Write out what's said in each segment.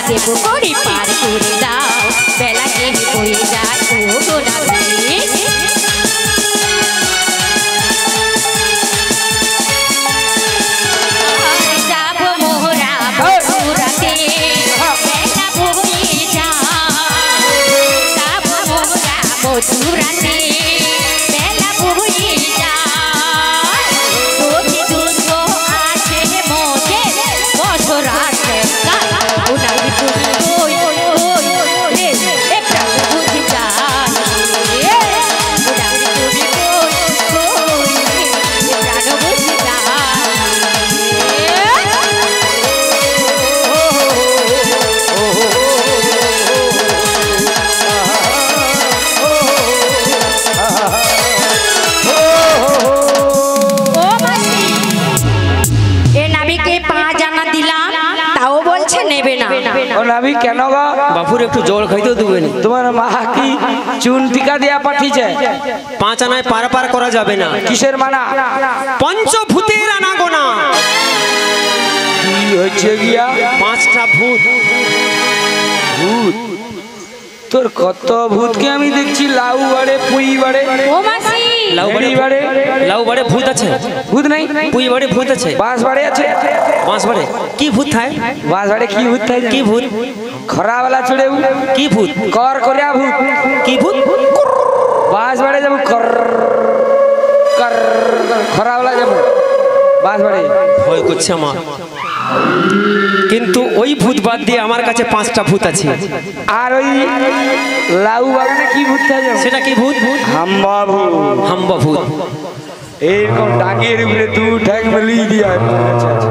যে পুকুরি পার করে দাও বেলা যে হয়ে যায় ও গো নাবি যাব মোহরা মথুরাতে বেলা হয়ে যায় যাব মোহরা মথুরাতে বেলা হয়ে যায় যদি দুঃখ আসে মোটে বছর আসে উনাবি তুমি ওই ওই রে একটা বুঝি যায় উনাবি তুমি ওই ওই প্রাণ বুঝি যায় কেন গো বাপুর একটু জল খাইতে দিবেন তোমার মা কি চুন টিকা দিয়া পাঠিয়েছে 5 আনায় পার পার করা যাবে না কিসের মানা পঞ্চভূতের আনাগোনা কি হচ্ছে গিয়া 5টা ভূত ভূত তোর কত ভূতকে আমি দেখছি লাউ বাড়ে পুই বাড়ে ও মাসি লাউ বাড়ে ভূত আছে ভূত নাই পুই বাড়ে ভূত আছে বাঁশ বাড়ে আছে বাঁশ বাড়ে কি ভূত থাকে বাঁশ বাড়ে কি ভূত থাকে কি ভূত খরা वाला চড়ে কি ভূত কর করিয়া ভূত কি ভূত বাঁশ বাড়ে যাব কর কর খরা वाला যাব বাঁশ বাড়ে ভয় করছে আমার কিন্তু ওই ভূত বাদ দিয়ে আমার কাছে 5টা ভূত আছে আর ওই লাউ বাগানে কি ভূত থাকে সেটা কি ভূত হাম্বা ভূত হাম্বা ভূত এইরকম ডাঙের উপরে দু ঠ্যাং মিলিয়ে দিয়া আচ্ছা আচ্ছা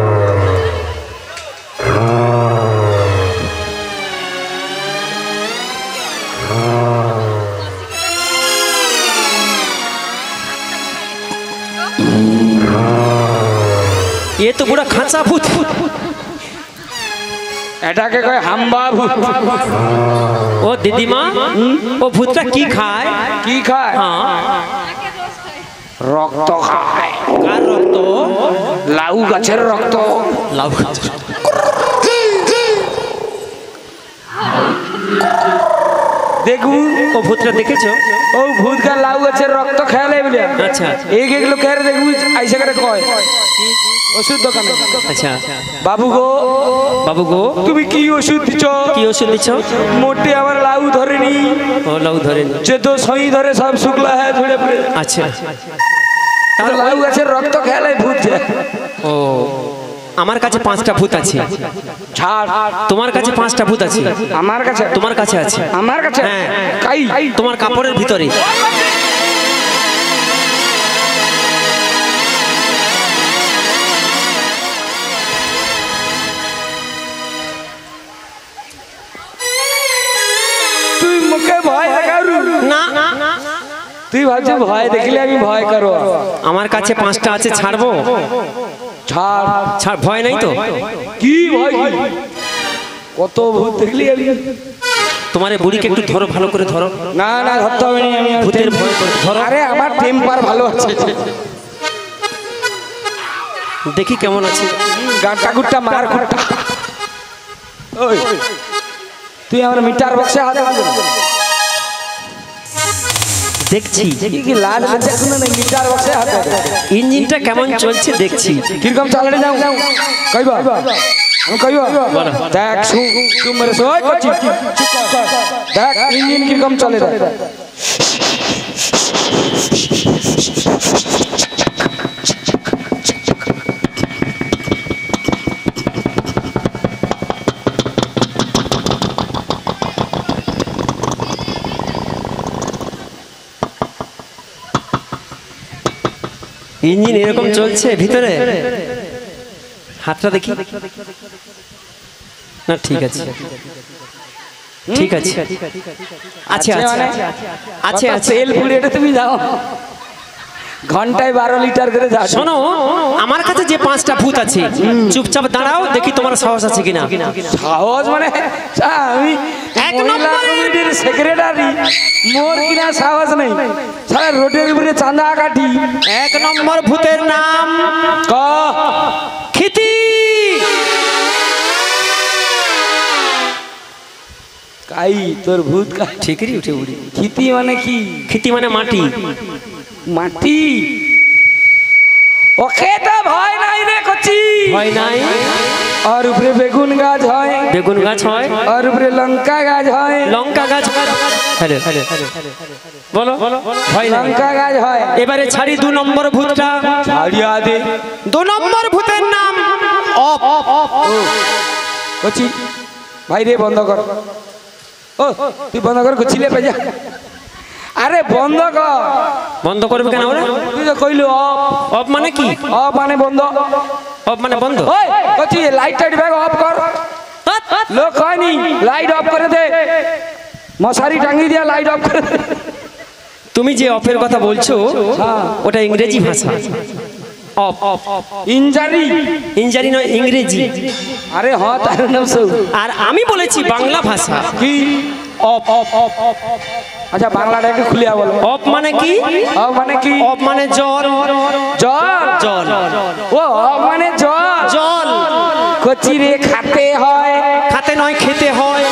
ये तो पूरा खांचा भूत এটাকে কয় হাম্বা ভূত ও দিদিমা ও ভূতটা কি খায় কি খায় হ্যাঁ রক্ত খায় কার রক্ত লাউ গাছের রক্ত লাউ গাছ দেখু ও ভূতটা দেখেছো ও ভূত का লাউ গাছের রক্ত খেলে বলে আচ্ছা এক এক লোক খেয়ে দেখু আইসা করে কয় ওষুধ দোকানে আচ্ছা বাবু গো তুমি কি ওষুধ দিছো কি ওষুধ দিচ্ছ মোটে আমার লাউ ধরেনি ও লাউ ধরেনি যে তো সই ধরে সব শুকলা है ঝরে পড়ে আচ্ছা তাহলে লাউ গাছের রক্ত খেলে ভূত ও আমার কাছে 5টা ভূত আছে ছাড় তোমার কাছে 5টা ভূত আছে আমার কাছে তোমার কাছে আছে আমার কাছে হ্যাঁ কাই তোমার কাপড়ের ভিতরে তুই মুখে ভয় দেখারু না তুই ভাবছিস ভয় দেখলে আমি ভয় করব আমার কাছে 5টা আছে ছাড়বো ছাড় ছাড় ভয় নাই তো কি ভয় কি কত ভূত দেখলি আমি তোমারে বুড়িকে একটু ধরো ভালো করে ধরো না না ধরতে হবে না আমি ভূতের ভয় করে ধরো আরে আমার টেম্পার ভালো আছে দেখি কেমন আছে গাঁটা গুট্টা মার গুট্টা ওই তুই আমার মিটার বক্সে হাত দে দেখছি কি লাল আছে শুনে না মিটার বক্সে হাত দে ইঞ্জিনটা কেমন চলছে দেখছি কিরকম চালাতে যাও কইবা আমি কইবা দেখ তুই মেরে সই করছি চুপ কর দেখ ইঞ্জিন কিরকম চলে দেখ ইঞ্জিন এরকম চলছে ভিতরে হাতটা দেখি না ঠিক আছে ঠিক আছে আচ্ছা আচ্ছা আচ্ছা তেল পুড়ে এটা তুমি যাও ঘন্টায় 12 লিটার করে যাও শোনো আমার কাছে যে 5টা ভূত আছে চুপচাপ দাঁড়াও দেখি তোমার সাহস আছে কিনা সাহস মানে আমি এক নম্বরের সেক্রেটারি মোর কিনা সাহস নেই সারা রোডের উপরে চাঁদা কাটি 1 নম্বর ভূতের নাম ক খিতি কাই তোর ভূত কাই ঠিকই উঠে উড়ি। খিতি মানে কি? খিতি মানে মাটি। মাটি। ওকে তো ভয় নাই রে কচি। ভয় নাই। আর উপরে বেগুন গাছ হয়। বেগুন গাছ হয়। আর উপরে লঙ্কা গাছ হয়। লঙ্কা গাছ। হ্যালো বলো ভয় নাই। লঙ্কা গাছ হয়। এবারে ছাড়ি 2 নম্বর ভূতটা। ছাড়িয়া দে। 2 নম্বর ভূতের নাম অপ। কচি ভাই রে বন্ধ কর। ও তুই বন্ধ কর কচিলে পেজা। আরে বন্ধ কর। বন্ধ করবে কেন ওরা? তুই তো কইলো অফ। অফ মানে কি? অফ মানে বন্ধ। অফ মানে বন্ধ। ওই কচি লাইটটা ডিভাইস অফ কর। লোক হয়নি, লাইট অফ করে দে। মশারি টাঙ্গি দিয়া লাইট অফ করে দে। তুমি যে অফের কথা বলছো ওটা ইংরেজি ভাষা। অফ ইনজারি। ইনজারি নয়, ইংরেজি। আরে হ্যাঁ তার নাম সব। আর আমি বলেছি বাংলা ভাষা। কি? Of of of of. আচ্ছা বাংলাটা একটু খুলিয়া বলো। অফ মানে কি? অফ মানে কি? অফ মানে জল। জল। জল। ও অফ মানে জল। জল। কচি রে খাতে হয়। খাতে নয় খেতে হয়।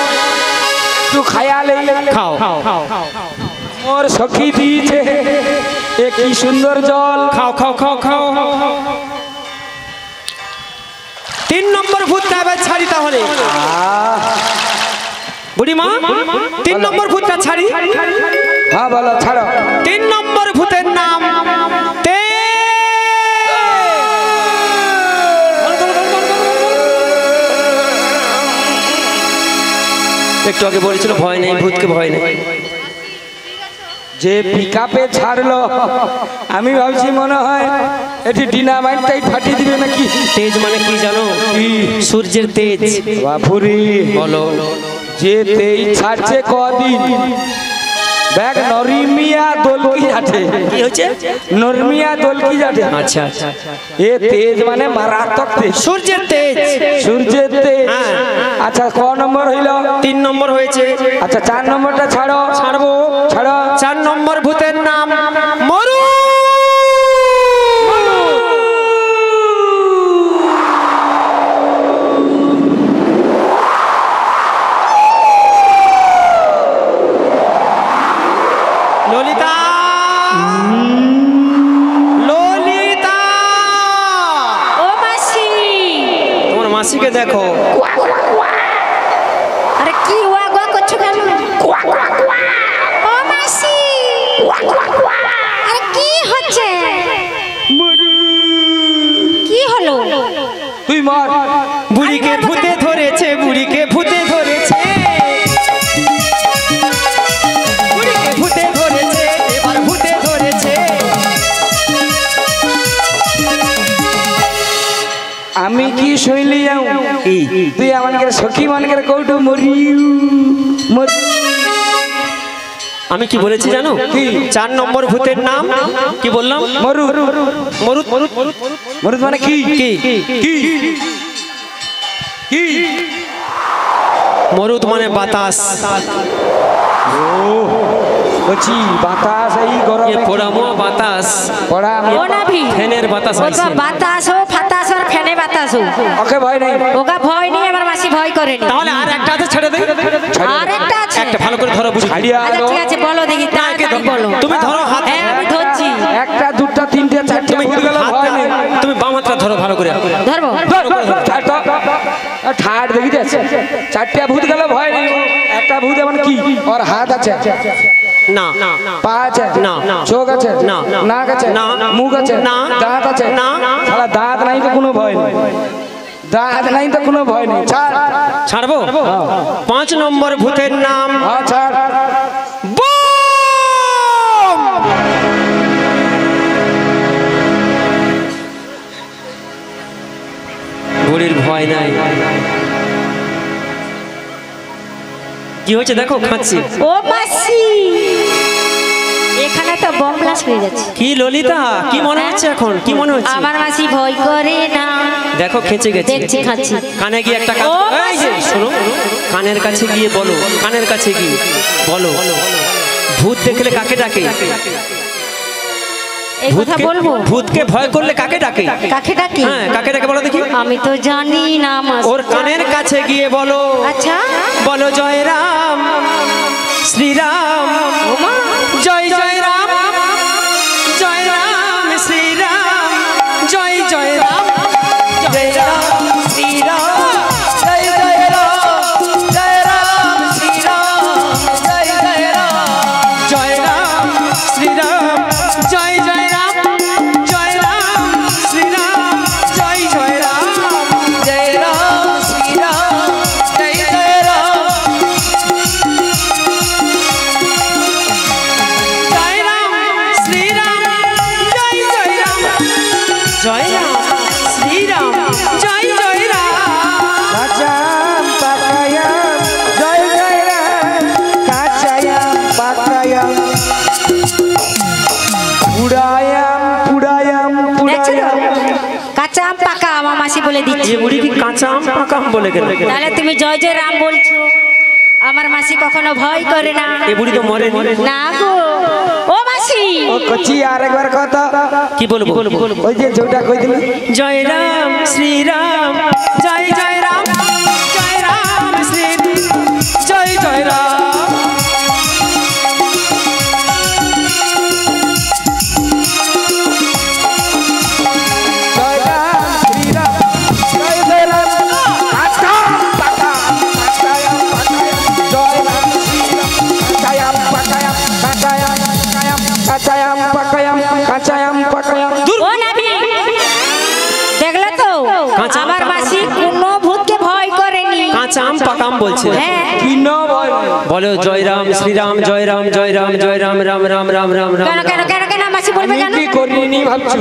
তুই খায়ালে খাও। মোর সখী দিয়েছে এ কি সুন্দর জল। খাও খাও খাও খাও। 3 নম্বর ভূতটা এবার ছাড়ি তাহলে। বুড়িমা 3 নম্বর ভূতটা ছাড়ি। হ্যাঁ বলো ছাড়ো। 3 নম্বর ভূতের নাম একটু আগে বলেছিল ভয় নেই, ভূতকে ভয় নেই। যে পিকআপে ছাড়লো আমি ভাবছি মনে হয় এটি ডিনামাইটটাই ফাটিয়ে দিবে নাকি। তেজ মানে কি জানো? সূর্যের তেজ। বাপুরি বলো। যে তেজ ছাড়ছে কদিন ব্যাগ নরমিয়া দলকি যাচ্ছে। কি হচ্ছে? নরমিয়া দলকি যাচ্ছে। আচ্ছা এ তেজ মানে মারাত্মক তেজ। সূর্যের তেজ। সূর্যের তেজ। আচ্ছা ক নম্বর হইল? 3 নম্বর হয়েছে। আচ্ছা 4 নম্বরটা ছাড়ো। ছাড়বো। ছাড়ো। 4 নম্বর ভূতের নাম মরু। ললিতা ললিতা। ও মাসি। তোমার মাসিকে দেখো। আরে কি ওয়া গো করছো কেন? ও মাসি। আরে কি হচ্ছে? কি হলো? তুই মর। বুড়িকে ভূতে ধরেছে, বুড়িকে ভূতে ধরেছে, বুড়িকে ভূতে ধরেছে, এবার ভূতে ধরেছে। আমি কি শুইলি যাও? তুই আমাকে সখী মানকে কৌটু মরি। আমি কি বলেছি জানো? 4 নম্বর ভূতের নাম কি বললাম? মরু। মরুত। মরুদ মানে কি? কি কি কি? মরুত মানে বাতাস। বলছি বাতাস এই গরমে পোড়ামোয়া বাতাস। পড়া ও নাভি। ফ্যানের বাতাস ওগা আইছে। বাতাস ও ফাতাস আর ফেনে বাতাস ও। ওকে ভয় নাই। ওগা ভয় নেই, আমার মাসি ভয় করেনি। তাহলে আর একটা আছে ছেড়ে দে। আরেকটা আছে। একটা ভালো করে ধরো বুঝি। ছাড়িয়া আচ্ছা দাও। ঠিক আছে বলো দেখি, তাড়াতাড়ি বলো। তুমি ধরো হাত। হ্যাঁ আমি ধরছি। একটা দুটা তিনটে চারটে তুমি ভূত গেল ভয় নেই। তুমি বাম হাতটা ধরো ভালো করে। ধরবো। ঠাট দেখি যাচ্ছে। চারটে ভূত গেল ভয় নেই। একটা ভূত এমন কি ওর হাত আছে, না পা আছে, না চোখ আছে, না নাক আছে, না মুখ আছে, না দাঁত আছে। না শালা দাঁত নাই তো কোনো ভয় নেই। দাঁত নাই তো কোনো ভয় নেই। ছাড়। ছাড়বো। 5 নম্বর ভূতের নাম হ্যাঁ ছাড়। বুম। বুড়ির ভয় নাই। কি হচ্ছে দেখো, খাচ্ছি। ও মাসি, এখানে তো বম ব্লাস্ট হয়ে যাচ্ছে। কি ললিতা, কি মনে হচ্ছে এখন? কি মনে হচ্ছে? আমার মাসি ভয় করে না। দেখো খেচে গেছে। দেখছি খাচ্ছি। কানে গিয়ে একটা কাজ। ও এই যে শোনো, কানের কাছে গিয়ে বলো, কানের কাছে গিয়ে বলো, ভূত দেখলে কাকে ডাকে? এই কথা বলবো? ভূতকে ভয় করলে কাকে ডাকে? কাকে ডাকি? হ্যাঁ, কাকে ডাকে বলো দেখি। আমি তো জানি না মাসি। ওর কানের কাছে গিয়ে বলো। আচ্ছা বলো জয় রাম বলে দিচ্ছি। এ বুড়ি কি কাঁচা আম পাকা আম বলে গেল? তাহলে তুমি জয় জয় রাম বলছো, আমার মাসি কখনো ভয় করে না। এ বুড়ি তো মরে না গো ও মাসি। ও কচি আরেকবার কথা কি বলবো? ওই যে যেটা কই দিলি জয় রাম শ্রীরাম জয় জয় রাম জয় রাম শ্রী জয় জয় রাম। ও নাবি দেখলে তো আমার মাসি কোনো ভূতকে ভয় করেনি। কাঁচা আম পাকা আম বলছে। হ্যাঁ বলো জয় রাম শ্রীরাম জয় রাম জয় রাম জয় রাম রাম রাম রাম রাম রাম। কেন কেন কেন কেন মাসি বলবে জানো? কি করিনি ভাবছু?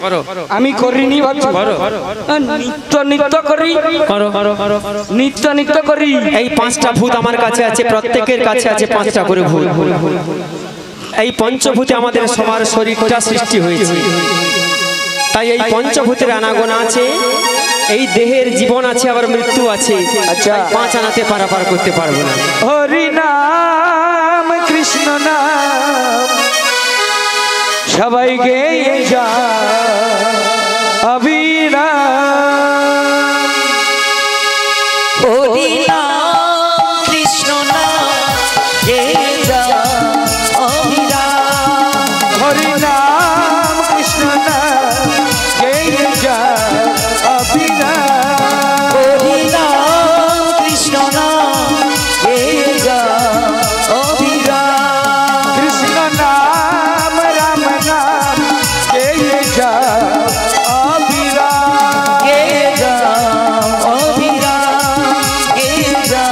করো আমি করিনি ভাবছু? করো নিত্য করি, করো করো করো। নিত্য করি। এই 5টা ভূত আমার কাছে আছে, প্রত্যেকের কাছে আছে 5টা করে ভূত। এই পঞ্চভূতে আমাদের সবার শরীরটা সৃষ্টি হয়েছে, তাই এই পঞ্চভূতের আনাগোনা আছে, এই দেহের জীবন আছে, আবার মৃত্যু আছে। আচ্ছা 5 আনাতে পারাপার করতে পারবো না। হরি নাম কৃষ্ণ নাম সবাই গেয়ে যা অবিরাম। হরি নাম কৃষ্ণ নাম গেয়ে যা অবিরাম। হরি নাম কৃষ্ণ নাম গেয়ে যা অবিরাম। হরি নাম কৃষ্ণ নাম গেয়ে যা অবিরাম। কৃষ্ণ নাম রাম নাম গেয়ে যা অবিরাম। গেয়ে যা অবিরাম। গেয়ে যা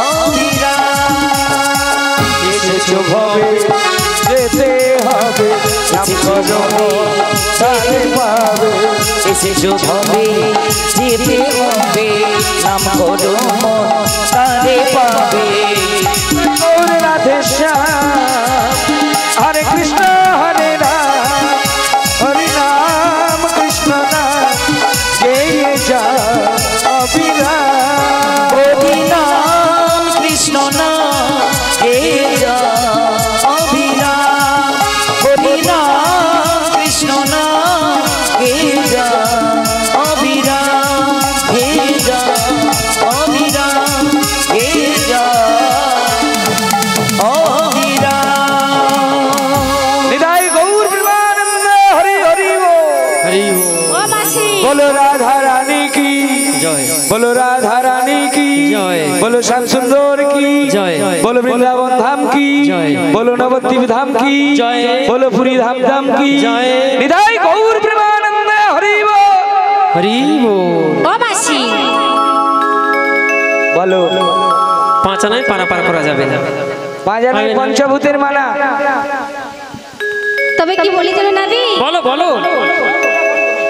অবিরাম। এসেছো ভবে যেতে হবে নাম করো তারে পাবে। এসেছো ভবে যেতে হবে নাম করো মন তারে পাবে। গৌর রাধে শ্যাম হরে কৃষ্ণ হরে রাম হরি নাম কৃষ্ণ নাম গেয়ে যা অবিরাম। হরি নাম কৃষ্ণ নাম গেয়ে যা অবিরাম। হরি নাম কৃষ্ণ নাম গেয়ে যা অবিরাম। গেয়ে যা অবিরাম। গেয়ে যা অবিরাম। নিতাই গৌর প্রেমানন্দ হরি হরি হরি ও মাসি बोलो राधा रानी की জয়। बोलो राधा रानी की जय। बोलो श्याम सुंदर की जय। बोलो वृंदावन धाम की जय। बोलो नवद्वीप धाम की जय। बोलो पुरी धाम धाम की जय। निताई गौर प्रेमानंद हरि बोल। হরি বল। ও মাসি बोलो 5 আনায় পারাপার করা যাবে না। बाजाने पंचभूतेर माना তবে কি বলি জানো নাবি? বলো বলো।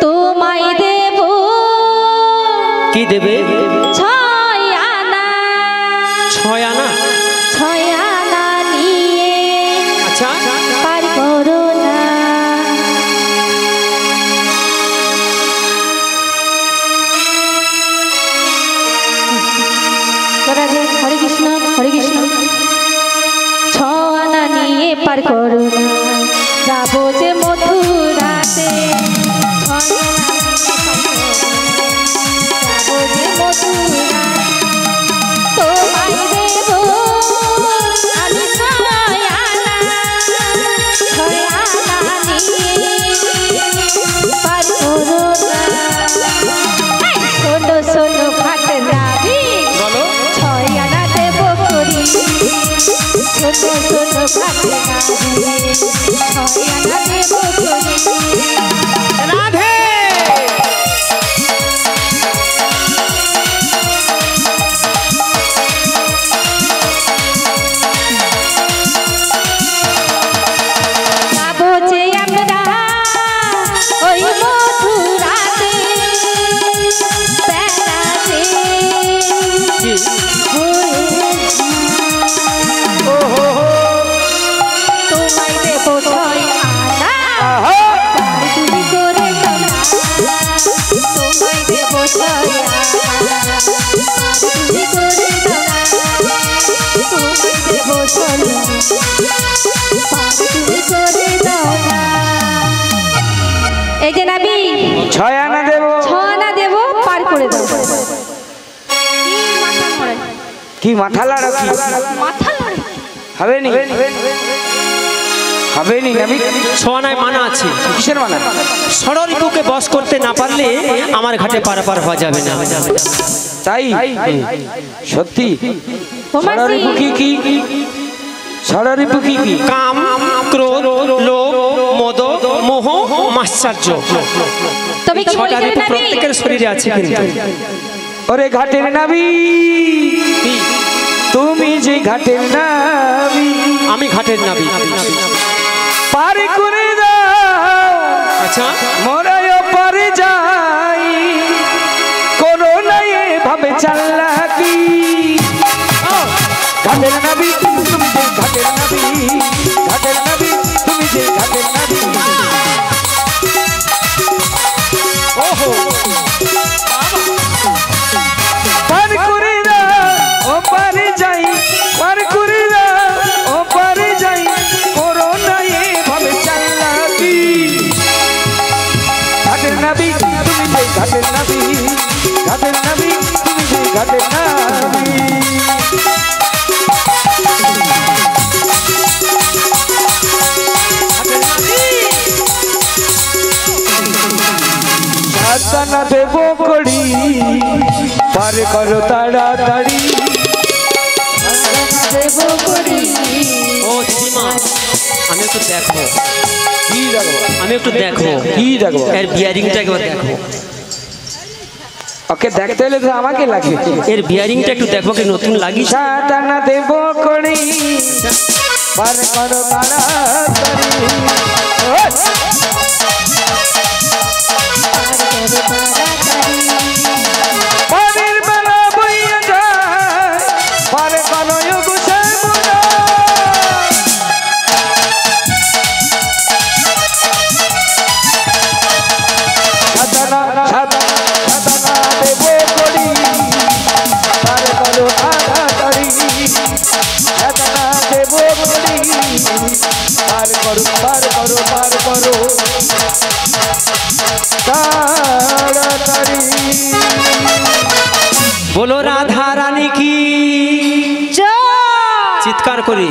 তোমায় দেব কি দেবে? 6 আনা 6 আনা। 6 আনা নিয়ে আচ্ছা পার করো না। হরে কৃষ্ণ হরে কৃষ্ণ। 6 আনা নিয়ে পার করো না, যাবো যে মথুরাতে। 6 আনা যাবো যে মথুরা, তোমায় দেব আমি 6 আনা। 6 আনা নিয়ে পার করো না। শোনো শোনো ভাট রাবি, বলো। 6 আনা দেব করি। শোনো শোনো ভাট রাবি, 6 আনা দেব করি। রাধে যাবো যে আমরা ওই মথুরাতে, বেড়াতে তোমায় দেব 6 আনা। তুমি করে দাও না তোমায় দেব চলো পার তুমি করে দাও না এই যে নাবি 6 আনা দেব 6 আনা দেব পার করে দাও কি মাথা লাড়া কি মাথা লড়ে হবে নি হবে নি নাবি 6 আনায় মানা আছে। কিসের মানা? ষড়রিপুকে বশ করতে না পারলে আমার ঘাটে পারাপার হওয়া যাবে না। তাই সত্যি তোমার ষড়রিপু কি কি ষড়রিপু কি কি? কাম, ক্রোধ, লোভ, মদ, মোহ, মাশ্চর্য। তুমি কি 6টা বলছিলে রিপু নাবি প্রত্যেকের শরীরে আছে কিন্তু। ওরে ঘাটের নাবি তুমি যে ঘাটের নাবি আমি ঘাটের নাবি। পার করে দাও আচ্ছা মোরাও পারে যাই কোনো নাই ভাবে চালাকি ঘাটের নাবি তুমি যে ঘাটের নাবি ঘাটের নাবি তুমি যে ঘাটের নাবি ওহো পার করে দাও ও পারে যাই পার করে দাও ও পারে যাই কোনো নাই ভাবে চালাকি ঘাটের নাবি তুমি যে ঘাটের নাবি ঘাটের নাবি তুমি যে ঘাটের নাবি সাতানা দেব কড়ি পার করো তাড়াতাড়ি দেব করি ও সীমা আমি একটু দেখো কি দেখো আমি একটু দেখো কি দেখো এর বিয়ারিংটা একবার দেখো। ওকে দেখতে হলে তো আমাকে লাগে এর বিয়ারিংটা একটু দেখো কি নতুন লাগিস। সাতানা দেব কড়ি পার করো তাড়াতাড়ি পানির বেলা বইয়া যায় পারে কনয় গুছায় মোরা সাতানা দেব করি পারে করো তাড়াতাড়ি সাতানা দেব করি পার করো পার করো পার করো তাড়াতাড়ি বলো রাধা রানী কি চিৎকার করি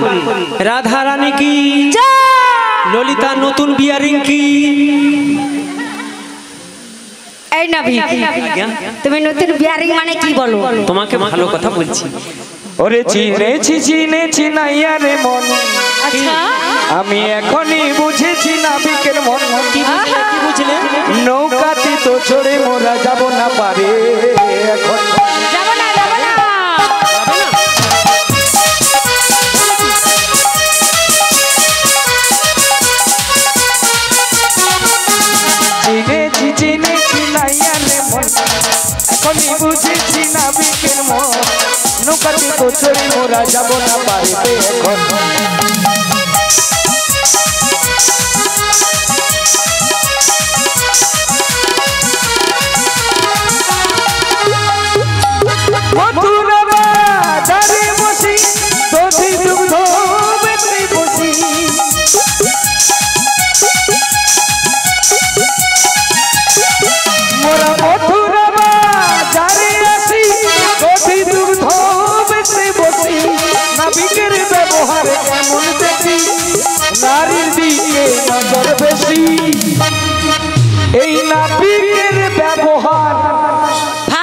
রাধা রানী কি ললিতা নতুন বিয়ারিং কি। এই নাবি তুমি নতুন বিয়ারিং মানে কি বলো? তোমাকে ভালো কথা বলছি। ওরে চিনেছি নাইয়া রে মন আচ্ছা আমি এখনই বুঝেছি নাবিকের মন কি বুঝলে? নৌকাতে তো চড়ে মোরা যাব না পারে এখন যাব না যাব না চিনেছি নাইয়া রে মন এখনই বুঝেছি নাবিকের মন নৌকাতে তো চড়ে মোরা যাব না পারে এখন মথুরা বাজারে বসি দধি দুগ্ধ বেচে বসি মোরা মথুরা বাজারে আসি দধি দুগ্ধ বেচে বসি নাবিকের ব্যবহার কেমন দেখি নারীর দিকে নজর বেশি এই নাবিকের ব্যবহার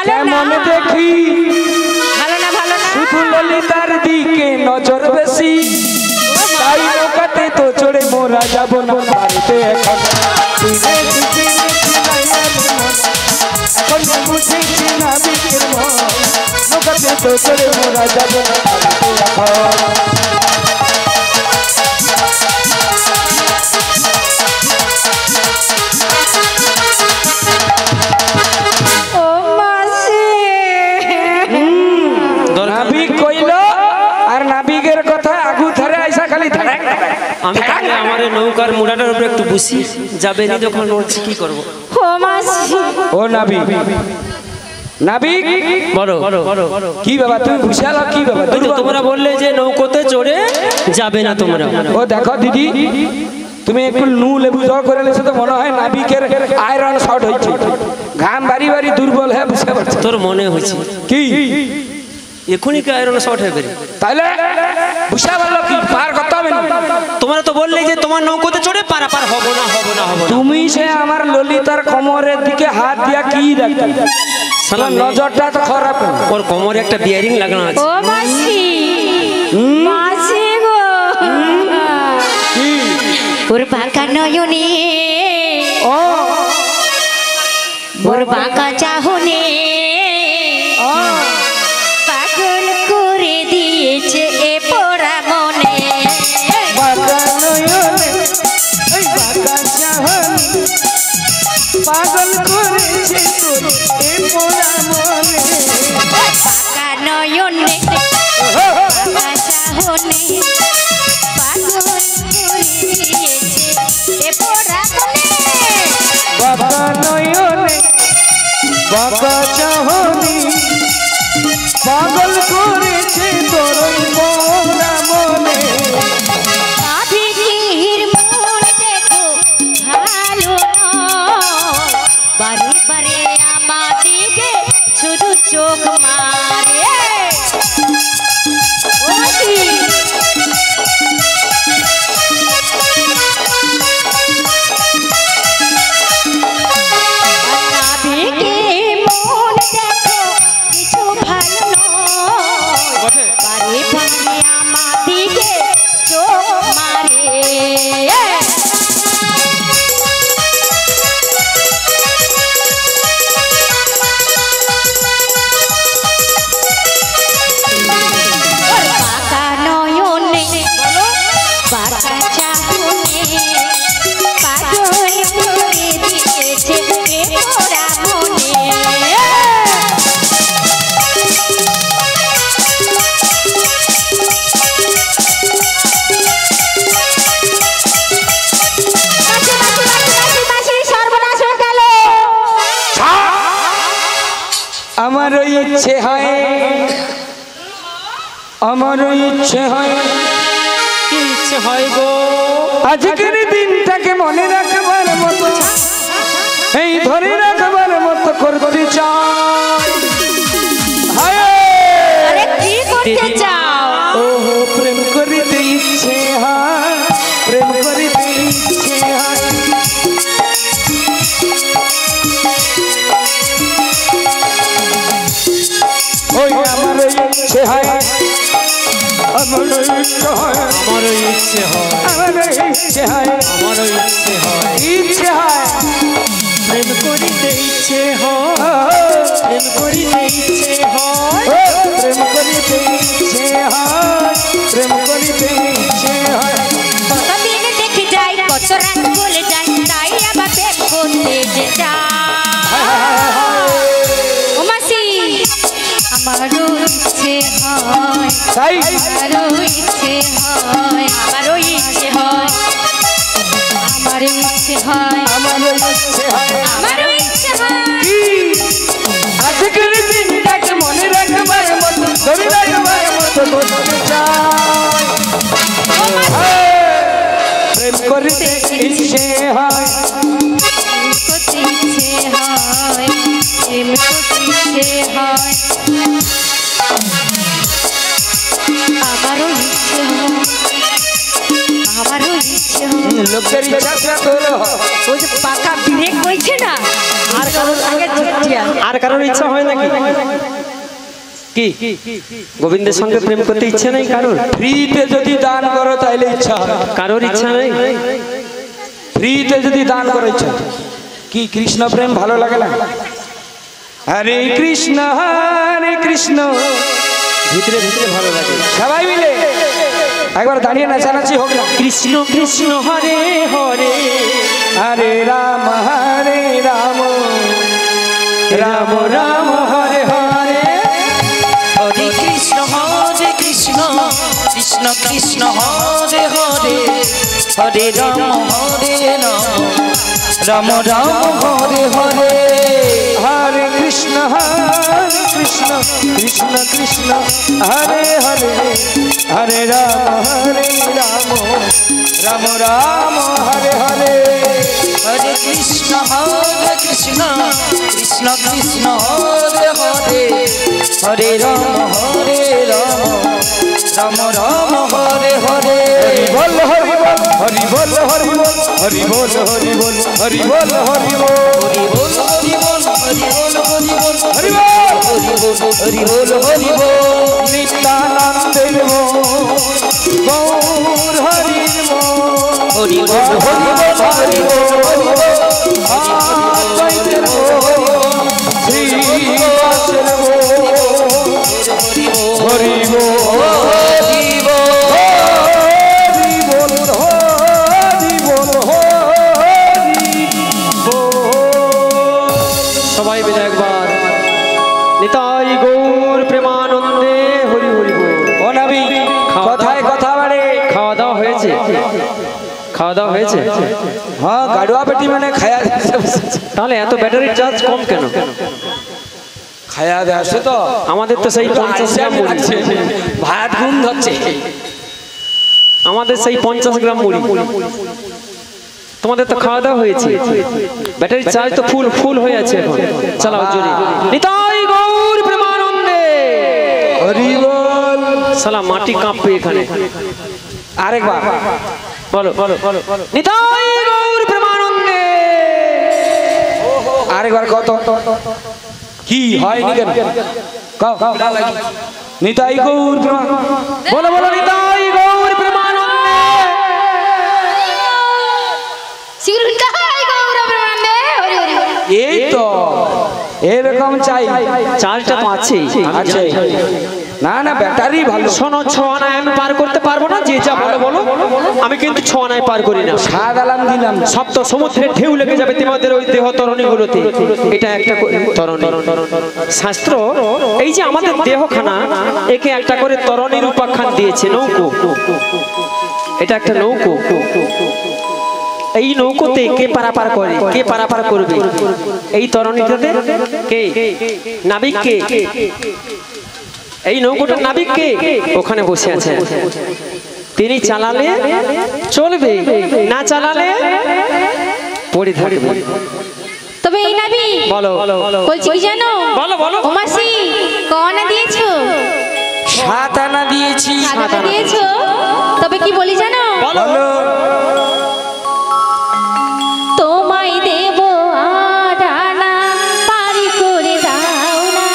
কেমন দেখি শুধু ললিতার দিকে নজর বেশি তাই নৌকাতে তো চড়ে মোরা যাব না পারতে এখন এখন বুঝেছি নাবিকের মন নৌকাতে তো চড়ে মোরা যাব না পারতে এখন নাবিক কইল আর নাবিকের কথা আগু ধরে আইসা খালি ধরে আমি তাহলে আমার নৌকার মুড়াটার উপরে একটু বসি যাবে নি যখন নড়ছি কি করব। ও নাবিক নাবিক বলো কি বাবা তুমি বুঝাল কি বাবা ওই তো তোমরা বললে যে নৌকোতে চড়ে যাবে না তোমরা। ও দেখো দিদি তুমি একটু নু লেবু জল করে লেছো তো মনে হয় নাবিকের আয়রন শর্ট হয়েছে, ঘাম বাড়ি বাড়ি দুর্বল হয়ে বুঝতে পারছো। তোর মনে হয়েছে কি এখনই কি আয়রন শর্ট হয়ে বেরি? তাহলে বুঝতে পারলো কি পার করতে হবে না? তোমরা তো বললে যে তোমার নৌকোতে চড়ে পারাপার হবো না। তুমি সে আমার ললিতার কোমরের দিকে হাত দিয়া কি দেখতে? সালাম নজরটা তো খারাপ। ওর কোমরে একটা বিয়ারিং লাগানো আছে। ও মাসি মাসি গো কি ওর বাঁকা নয়নে ও ওর বাঁকা চাহনে ও পাগল করে দিয়েছে এ পোড়া মনে। বাঁকা নয়নে ওই বাঁকা চাহনি পাগল করেছে তোর এ পোড়া মনে। বাঁকা নয়নে বাঁকা চাহনে পাগল করে দিয়েছে এ পোড়া মনে। বাঁকা নয়নে বাঁকা চাহনি পাগল করেছে তোর পোড়া মনে। নাবিকের মন দেখো ভালো নয়, বারে বারে আমাদিকে শুধু চোখ মারে। ও মাসি নাবিকের মন দেখো কিছু ভালো নয়, বারে বারে আমাদিকে চোখ মারে। বাঁকা নয়নে বাঁকা চাহনে পাগল করে দিয়েছে এ পোড়া মনে। আমার ইচ্ছে হয় আমার ইচ্ছে হয় কি ইচ্ছে হয় গো? আজকের দিনটাকে মনে রাখবার মতো এই ধরে রাখবার মতো করতে চাই। আরে কি করতে চাও? ওহো প্রেম করিতে ইচ্ছে হয়, প্রেম করিতে ইচ্ছে হয়। ওই আমার ইচ্ছে হয় আমার ইচ্ছে হয় আমারও ইচ্ছে হয় আমার ইচ্ছে হয় আমারও ইচ্ছে হয় ইচ্ছে হয় প্রেম করিতে ইচ্ছে হয় প্রেম করিতে ইচ্ছে হয় প্রেম করিতে ইচ্ছে হয় প্রেম করিতে ইচ্ছে হয়। কতদিন দেখে যাই কত রাত বলে যাই তাই আবার প্রেম করতে যে যাই। ও মাসি আমারও ইচ্ছে হয় তাই আমারও ইচ্ছে হয় আমারও ইচ্ছে হয় আমারও ইচ্ছে হয় আমার ইচ্ছে হয় আমারও ইচ্ছে হয়। কি আজকের দিনটাকে মনে রাখবার মতো ধরে রাখবার মতো করতে চাই। প্রেম করিতে ইচ্ছে হয় প্রেম করতে ইচ্ছে হয় প্রেম করতে ইচ্ছে হয় আমারও ইচ্ছে হয় আমারও ইচ্ছে হয়। লোকের ইচ্ছা তোর ওই যে পাকা ব্রেক হয়েছে না আর কারোর আগে জিতিয়া আর কারোর ইচ্ছা হয় নাকি? কি গোবিন্দের সঙ্গে প্রেম করতে ইচ্ছে নেই কারোর? ফ্রিতে যদি দান করো তাইলে ইচ্ছা হয়, কারোর ইচ্ছা নেই? ফ্রিতে যদি দান করো ইচ্ছা। কি কৃষ্ণ প্রেম ভালো লাগে না? হরে কৃষ্ণ ভিতরে ভিতরে ভালো লাগে। সবাই মিলে একবার দাঁড়িয়ে নাচানাচি হোক না। কৃষ্ণ কৃষ্ণ হরে হরে হরে রাম রাম রাম হরে হরে হরে কৃষ্ণ কৃষ্ণ কৃষ্ণ হরে হরে হরে রাম রাম রাম হরে হরে হরে কৃষ্ণ কৃষ্ণ কৃষ্ণ হরে হরে হরে রাম রাম রাম হরে হরে হরে কৃষ্ণ কৃষ্ণ কৃষ্ণ হরে হরে হরে রাম রাম রাম হরে হরে বল হরি বল হরি বল হরি বল হরি বল হরি বল হরি বল হরি বল হরি বল হরি বল হরি বল হরি বল হরি বল হরি বল হরি বল নিত্যানন্দের গৌর হরির হরি বল হরি বল হরি বল আদ্বৈতের শ্রীবাসের হরি বল সবাই মিলে একবার নিতাই গৌর প্রেমানন্দে হরি হরি বল। ও নবী কথায় কথা বাড়ে খাওয়া দাওয়া হয়েছে? খাওয়া দাওয়া হয়েছে? হ্যাঁ গাড়ুয়া পেটি মানে খায়া তাহলে এত ব্যাটারির চার্জ কম কেন? খায়া দেয় আসে তো আমাদের তো সেই 50 গ্রাম মুড়ি, ভাত ঘুম ধরছে। আমাদের সেই 50 গ্রাম মুড়ি। তোমাদের তো খাওয়া দাওয়া হয়েছে, ব্যাটারি চার্জ তো ফুল হয়ে আছে এখন। চালাও জোরে নিতাই গৌর প্রেমানন্দে হরি বল। সালা মাটি কাঁপবে এখানে। আরেকবার বলো বলো বলো নিতাই গৌর প্রেমানন্দে। আরেকবার কত কি হয়নি কেন? কাও নিতাই গৌর বলো বলো নিতাই গৌর প্রেমানন্দে। এই তো এরকম চাই। চার্জটা তো আছে আছে না না ব্যাটারি ভালো। শোনো, 6 আনায় আমি পার করতে পারবো না, যে যা বলো বলো। আমি কিন্তু 6 আনায় পার করি না। সাত আলাম দিলাম, সপ্ত সমুদ্রের ঢেউ লেগে যাবে তোমাদের ওই দেহ তরণীগুলোতে। এটা একটা তরণী। শাস্ত্র এই যে আমাদের দেহখানা, একে একটা করে তরণীর উপাখ্যান দিয়েছে, নৌকো। এটা একটা নৌকো। এই নৌকোতে কে পারাপার করে, কে পারাপার করবে? এই তরণীটাতে কে? নাবিক কে? এই নৌকোটার নাবিক কে? ওখানে বসে আছে। তিনি চালালে চলবে, না চালালে পড়ে থাকবে। তবে এই নাবি বলো বলছি কি জানো? বলো বলো। ও মাসি কনা দিয়েছো? 7 আনা দিয়েছি। 7 আনা দিয়েছো? তবে কি বলি জানো? বলো তোমায় দেব 8 আনা পারি করে দাও না,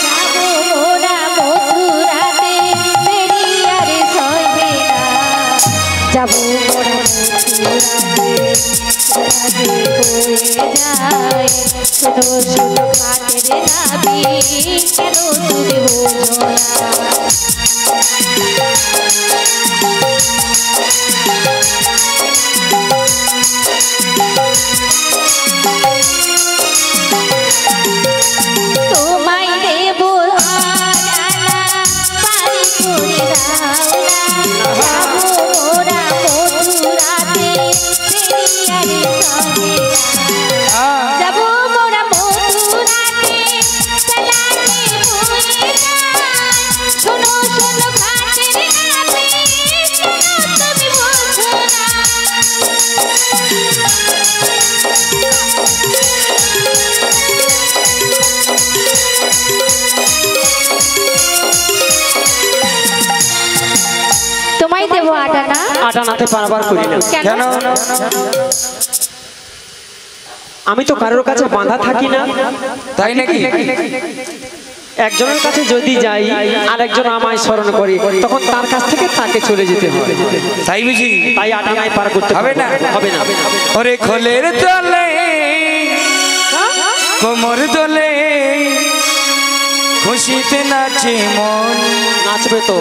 যাবো মোরা মথুরাতে পেরিয়ারে সইবে না, যাবো মোরা মথুরাতে রাধে হয়ে যায়। ছোট ছোট ঘাটের নাবি কেন তুমি বোঝো না? তোমায় দেব 8 আনা পারি করে দাও না, যাবো মোরা মথুরাতে পেরিয়ারে সইবে না, যাবো মোরা মথুরাতে চালাতে বয়ে যায়। শোনো শোনো ঘাটের নাবি কেন তুমি বোঝো না? তোমায় দেব 8 আনা। 8 আনাতে পারাপার করি না। কেন? আমি তো কারোর কাছে বাঁধা থাকি না। তাই নাকি? একজনের কাছে যদি যাই, আরেকজন আমায় স্মরণ করে, তখন তার কাছ থেকে তাকে চলে যেতে হবে। তাই বুঝি? তাই 8 আনায় পার করতে হবে না? হবে না। ওরে খোলের তলে কোমর দোলে, খুশিতে নাচে মন, নাচবে তো।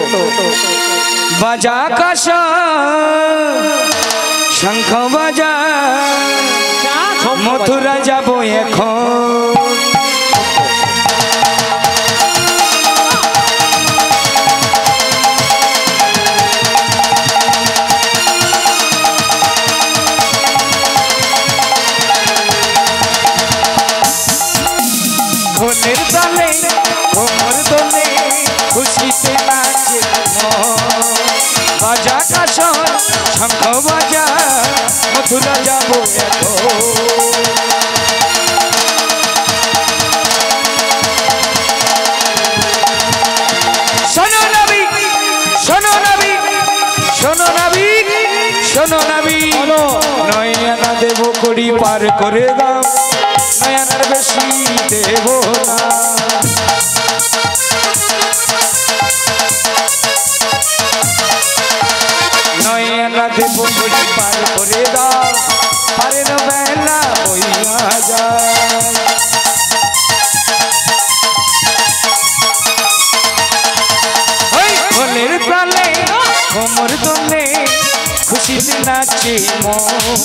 বাজা কাশা শঙ্খ বাজা, মথুরা যাবো এখন। মথুরা যাবো এখন। শোনো নাবিক, শোনো নাবিক, শোনো নাবিক, শোনো নাবিক, নয়না দেব করি পার করে দাও, নয়নার বেশি দেব না। নয়না দেব করি পার করে দাও, পারের বেলা বইয়া যায়। মনের প্রাণে কোমর দোলে খুশিতে নাচে মন,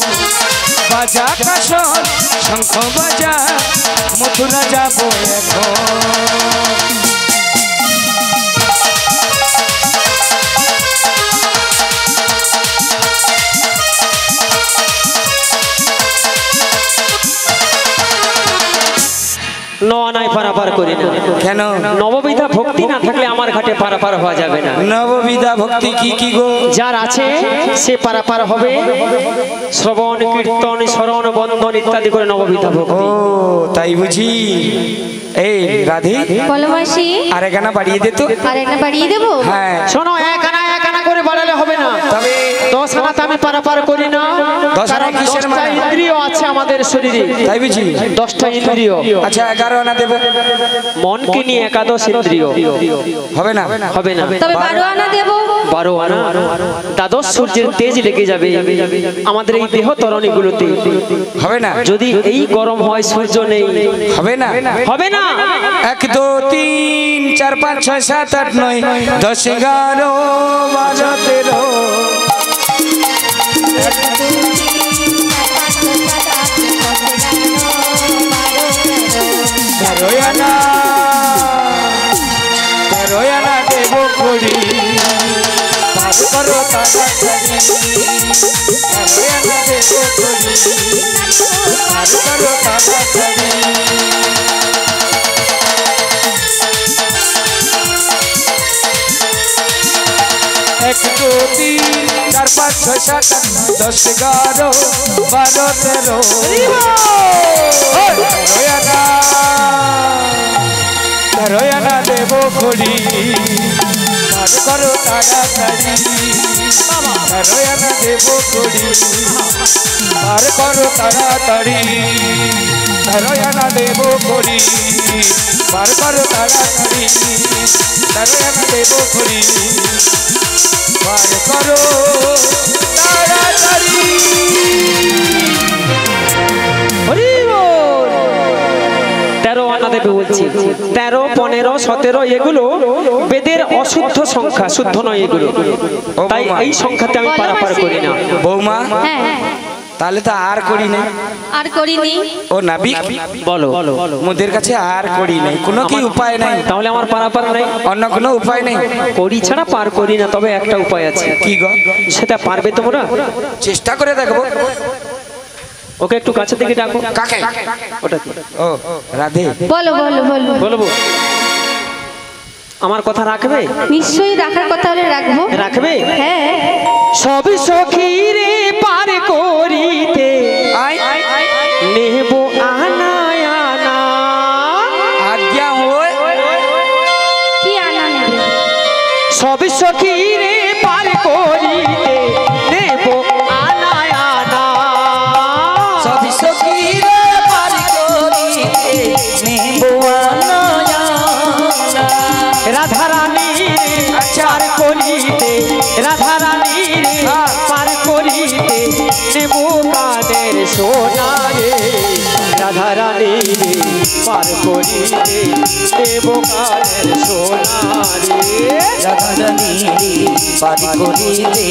বাজা কাসর শঙ্খ বাজা মথুরা যাবো এখন। নয় পারাপার করি না কেন? নববিধা ভক্তি না থাকলে আমার ঘাটে পারাপার হওয়া যাবে না। নববিধা ভক্তি কি কি গো? যার আছে সে পারাপার হবে শ্রবণ কীর্তন শরণ বন্ধন ইত্যাদি করে নববিধা ভক্তি। ও তাই বুঝি। এই রাধে বলো মাসি, আর গানা বাড়িয়ে দে তো। আর একটা বাড়িয়ে দেবো? হ্যাঁ শোনো, এক আনা করে বাড়ালে হবে না, তবে 10 আনাতে আমি পারাপার করি না। 10 আনা কারণ কিসের 10টা মানে? ইন্দ্রিয় আছে আমাদের শরীরে, তাই বুঝি। 10টা ইন্দ্রিয়। আচ্ছা 11 আনা দেবো। মনকে নিয়ে একাদশ ইন্দ্রিয় হবে না? হবে না। তবে 12 আনা দেবো। 12 আনা দ্বাদশ সূর্যের তেজ লেগে যাবে আমাদের এই দেহ তরণীগুলোতে। হবে না? যদি এই গরম হয়, সূর্য নেই, হবে না? হবে না। 1 2 3 4 5 6 7 8 9 10 11 12 13 রয়ানা দেব করি পার করো তাড়াতাড়ি, রয়ানা দেব করি পার করো তাড়াতাড়ি। 1 2 3 4 5 6 7 10 11 12 13 রয়ানা রয়ানা দেব করি পার করো তাড়াতাড়ি, রয়ানা দেব করি পার করো তাড়াতাড়ি, রয়ানা দেব করি পার করো তাড়াতাড়ি, রয়ানা দেব করি পার করো তাড়াতাড়ি। হরি বল। 13 আনা দেবে বলছি। 13 15 17 এগুলো বেদের অশুদ্ধ সংখ্যা, শুদ্ধ নয় এগুলো। তাই এই সংখ্যাতে আমি পারাপার করি না। বৌমা হ্যাঁ তাহলে তো আর করি নাই। আর করিনি। ও নাবিক বলো, মোদের কাছে আর করি নাই, কোনো কি উপায় নাই? তাহলে আমার পারাপার নাই, অন্য কোনো উপায় নেই? করি ছাড়া পার করি না। তবে একটা উপায় আছে। কি গো? সেটা পারবে তোমরা? চেষ্টা করে দেখবো। ওকে একটু কাছে থেকে ডাকো। কাকে? ওটা কি? ও রাধে বলো বলো বলো। বলবো, আমার কথা রাখবে? নিশ্চয়ই রাখার কথা হলে রাখবো। রাখবে? হ্যাঁ। সব সখীরে পার করিতে নেব আনা আনা। আজ্ঞা হয়। কি আনা নেবে? সব সখীরে পার করিতে নেব আনা আনা। সব সখীরে পার করিতে নেব আনা আনা। রাধা রানী পার করিতে, রাধা রানী পার করিতে নেব কানের সোনা রে। রাধা রানী পার করিতে নেব কানের সোনা রে। রাধা রানী পার করিতে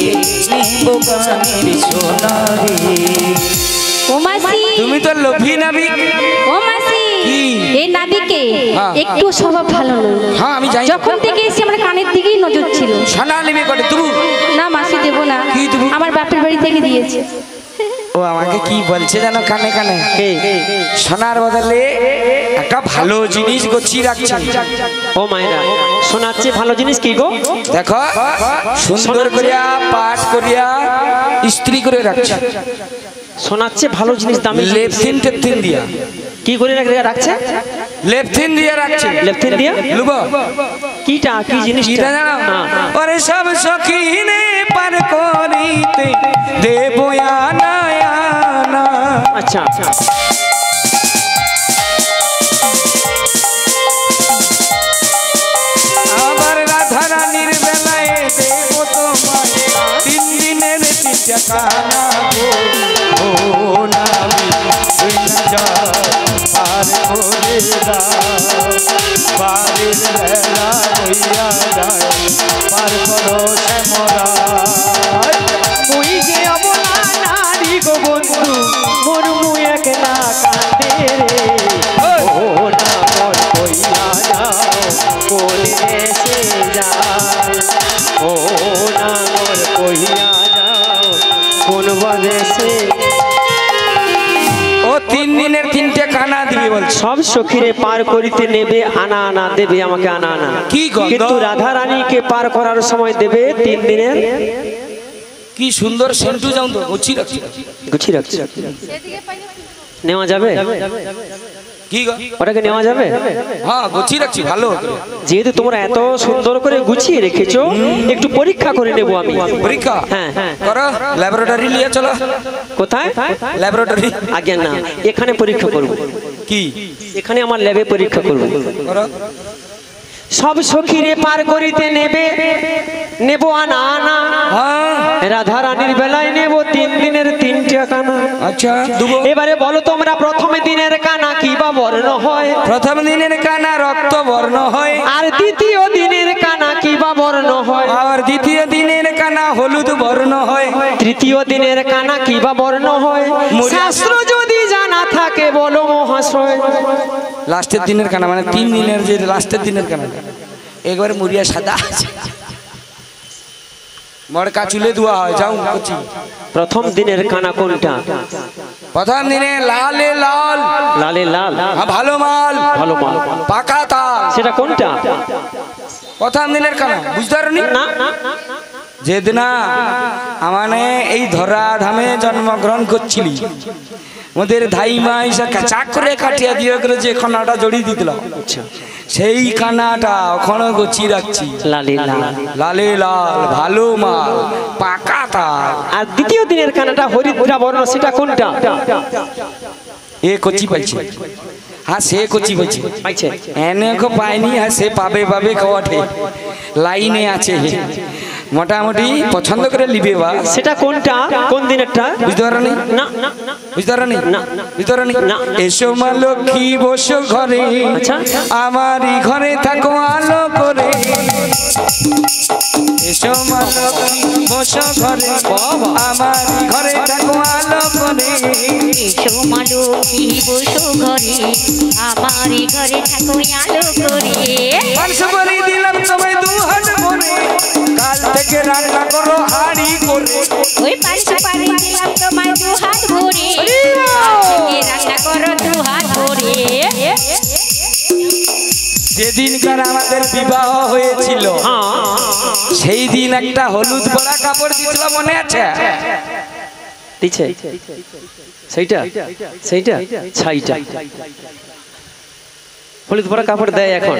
নেব কানের সোনা রে। ও মাসি, তুমি তো লোভী নাবিক। ও মাসি, কি? এই নাবিকে হ্যাঁ। একটু স্বভাব ভালো নয়। হ্যাঁ আমি জানি। যখন থেকে এসে আমার কানের দিকেই নজর ছিল। সোনা নেবে করে তুমি? না মাসি দেবো না, কি দেবো? আমার বাপের বাড়ি থেকে দিয়েছে। ও আমাকে কি বলছে জানো কানে কানে? সোনার বদলে একটা ভালো জিনিস গছিয়ে রাখছে। ও মায়েরা, শোনার চেয়ে ভালো জিনিস কি গো? দেখো সুন্দর করিয়া পাঠ করিয়া স্ত্রী করে রাখছে। শোনাচ্ছে ভালো জিনিস দামি লেপথিন টেপথিন দিয়া কি করে রাখছে লেপথিন দিয়া রাখছে লেফটেন দিয়া লুব কিটা কি জিনিস কিটা জানো ওরে সব সখিনে পার করিতে দেব আনা আনা আচ্ছা আবার রাধা রানীর বেলায় দেব তোমায় 3 দিনের ঠিকানা গো ও নামি তুই না যা পার করে দাও বাড়ির বেলা হইয়া যায় পার করো শ্যামরা মুই যে অবলা নারী গো বন্ধু মোর মুই একলা কাঁদে রে ও না মোর কইয়া যাও কোলে এসে যায় ও না মোর কইয়া যাও কোন বদেশে ও 3 দিনের 3টে কানা দিবি বল সব সখীরে পার করিতে নেবে আনা আনা দেবে আমাকে আনা আনা কি গো কিন্তু রাধা রানীকে পার করার সময় দেবে 3 দিনের কি সুন্দর সেন্টু যাও তো গুছি রাখছি নেওয়া যাবে কি গো ওটাকে নেওয়া যাবে হ্যাঁ গুছি রাখছি ভালো যেহেতু তোমরা এত সুন্দর করে গুছিয়ে রেখেছো একটু পরীক্ষা করে নেব আমি পরীক্ষা হ্যাঁ হ্যাঁ করো ল্যাবরেটরি নিয়ে চলো কোথায় ল্যাবরেটরি আগে না এখানে পরীক্ষা করব কি এখানে আমার ল্যাবে পরীক্ষা করব করো সব সখীরে পার করিতে নেব আনা আনা হ্যাঁ রাধা রানীর বেলায় নেব 3 দিনের 3টে কানা আচ্ছা দুবো এবারে বলো তোমরা প্রথম দিনের কানা কি বা বর্ণ হয় প্রথম দিনের কানা রক্ত বর্ণ হয় আর দ্বিতীয় দিনের কানা কি বা বর্ণ হয় আর দ্বিতীয় দিনের কানা হলুদ বর্ণ হয় তৃতীয় দিনের কানা কি বা বর্ণ হয় শাস্ত্র যদি জানা থাকে বলো মহাশয় লাস্টের দিনের কানা মানে 3 দিনের যে লাস্টের দিনের কানা একবারে মুড়িয়া সাদা আছে মড়কা চুলে ধোয়া হয় যাও কুচি প্রথম দিনের কানা কোনটা প্রথম দিনে লালে লাল লালে লাল ভালো মাল ভালো মাল পাকা তাল সেটা কোনটা প্রথম দিনের কানা বুঝতে পারনি না যেদিনা আমানে এই ধরা ধামে জন্মগ্রহণ করছিলি মোদের ধাই মা এসে চাক করে কাটিয়া দিয়ে করে যে কানাটা জড়িয়ে দিতল সেই কানাটা ওখানে গছি রাখছি লালে লাল লালে লাল ভালো মাল পাকা তাল আর দ্বিতীয় দিনের কানাটা হরিদ্রা বর্ণ সেটা কোনটা এ কচি পাইছে হ্যাঁ সে কচি পাইছে পাইছে এনে কো পাইনি হ্যাঁ সে পাবে পাবে কওয়াঠে লাইনে আছে মোটামুটি পছন্দ করে লিবে বা সেটা কোনটা কোন দিনেরটা বুঝতে পারনি না না বুঝতে পারনি না বুঝতে পারনি না এসো মা লক্ষ্মী বসো ঘরে আচ্ছা আমারই ঘরে থাকো আলো করে এসো মা লক্ষ্মী বসো ঘরে আমারই ঘরে থাকো আলো করে এসো মা লক্ষ্মী বসো ঘরে আমারই ঘরে থাকো আলো করে পাঁচশো করে দিলাম তোমায় 2 হাত ভরে কাল থেকে রান্না করো হাড়ি করে ওই 500 পারে দিলাম তোমায় 2 হাত ভরে আজকে রান্না করো 2 হাত ভরে যেদিনকার আমাদের বিবাহ হয়েছিল সেই দিন একটা হলুদ পরা কাপড় দিছিল মনে আছে দিছে সেইটা সেইটা ছাইটা হলুদ পরা কাপড় দেয় এখন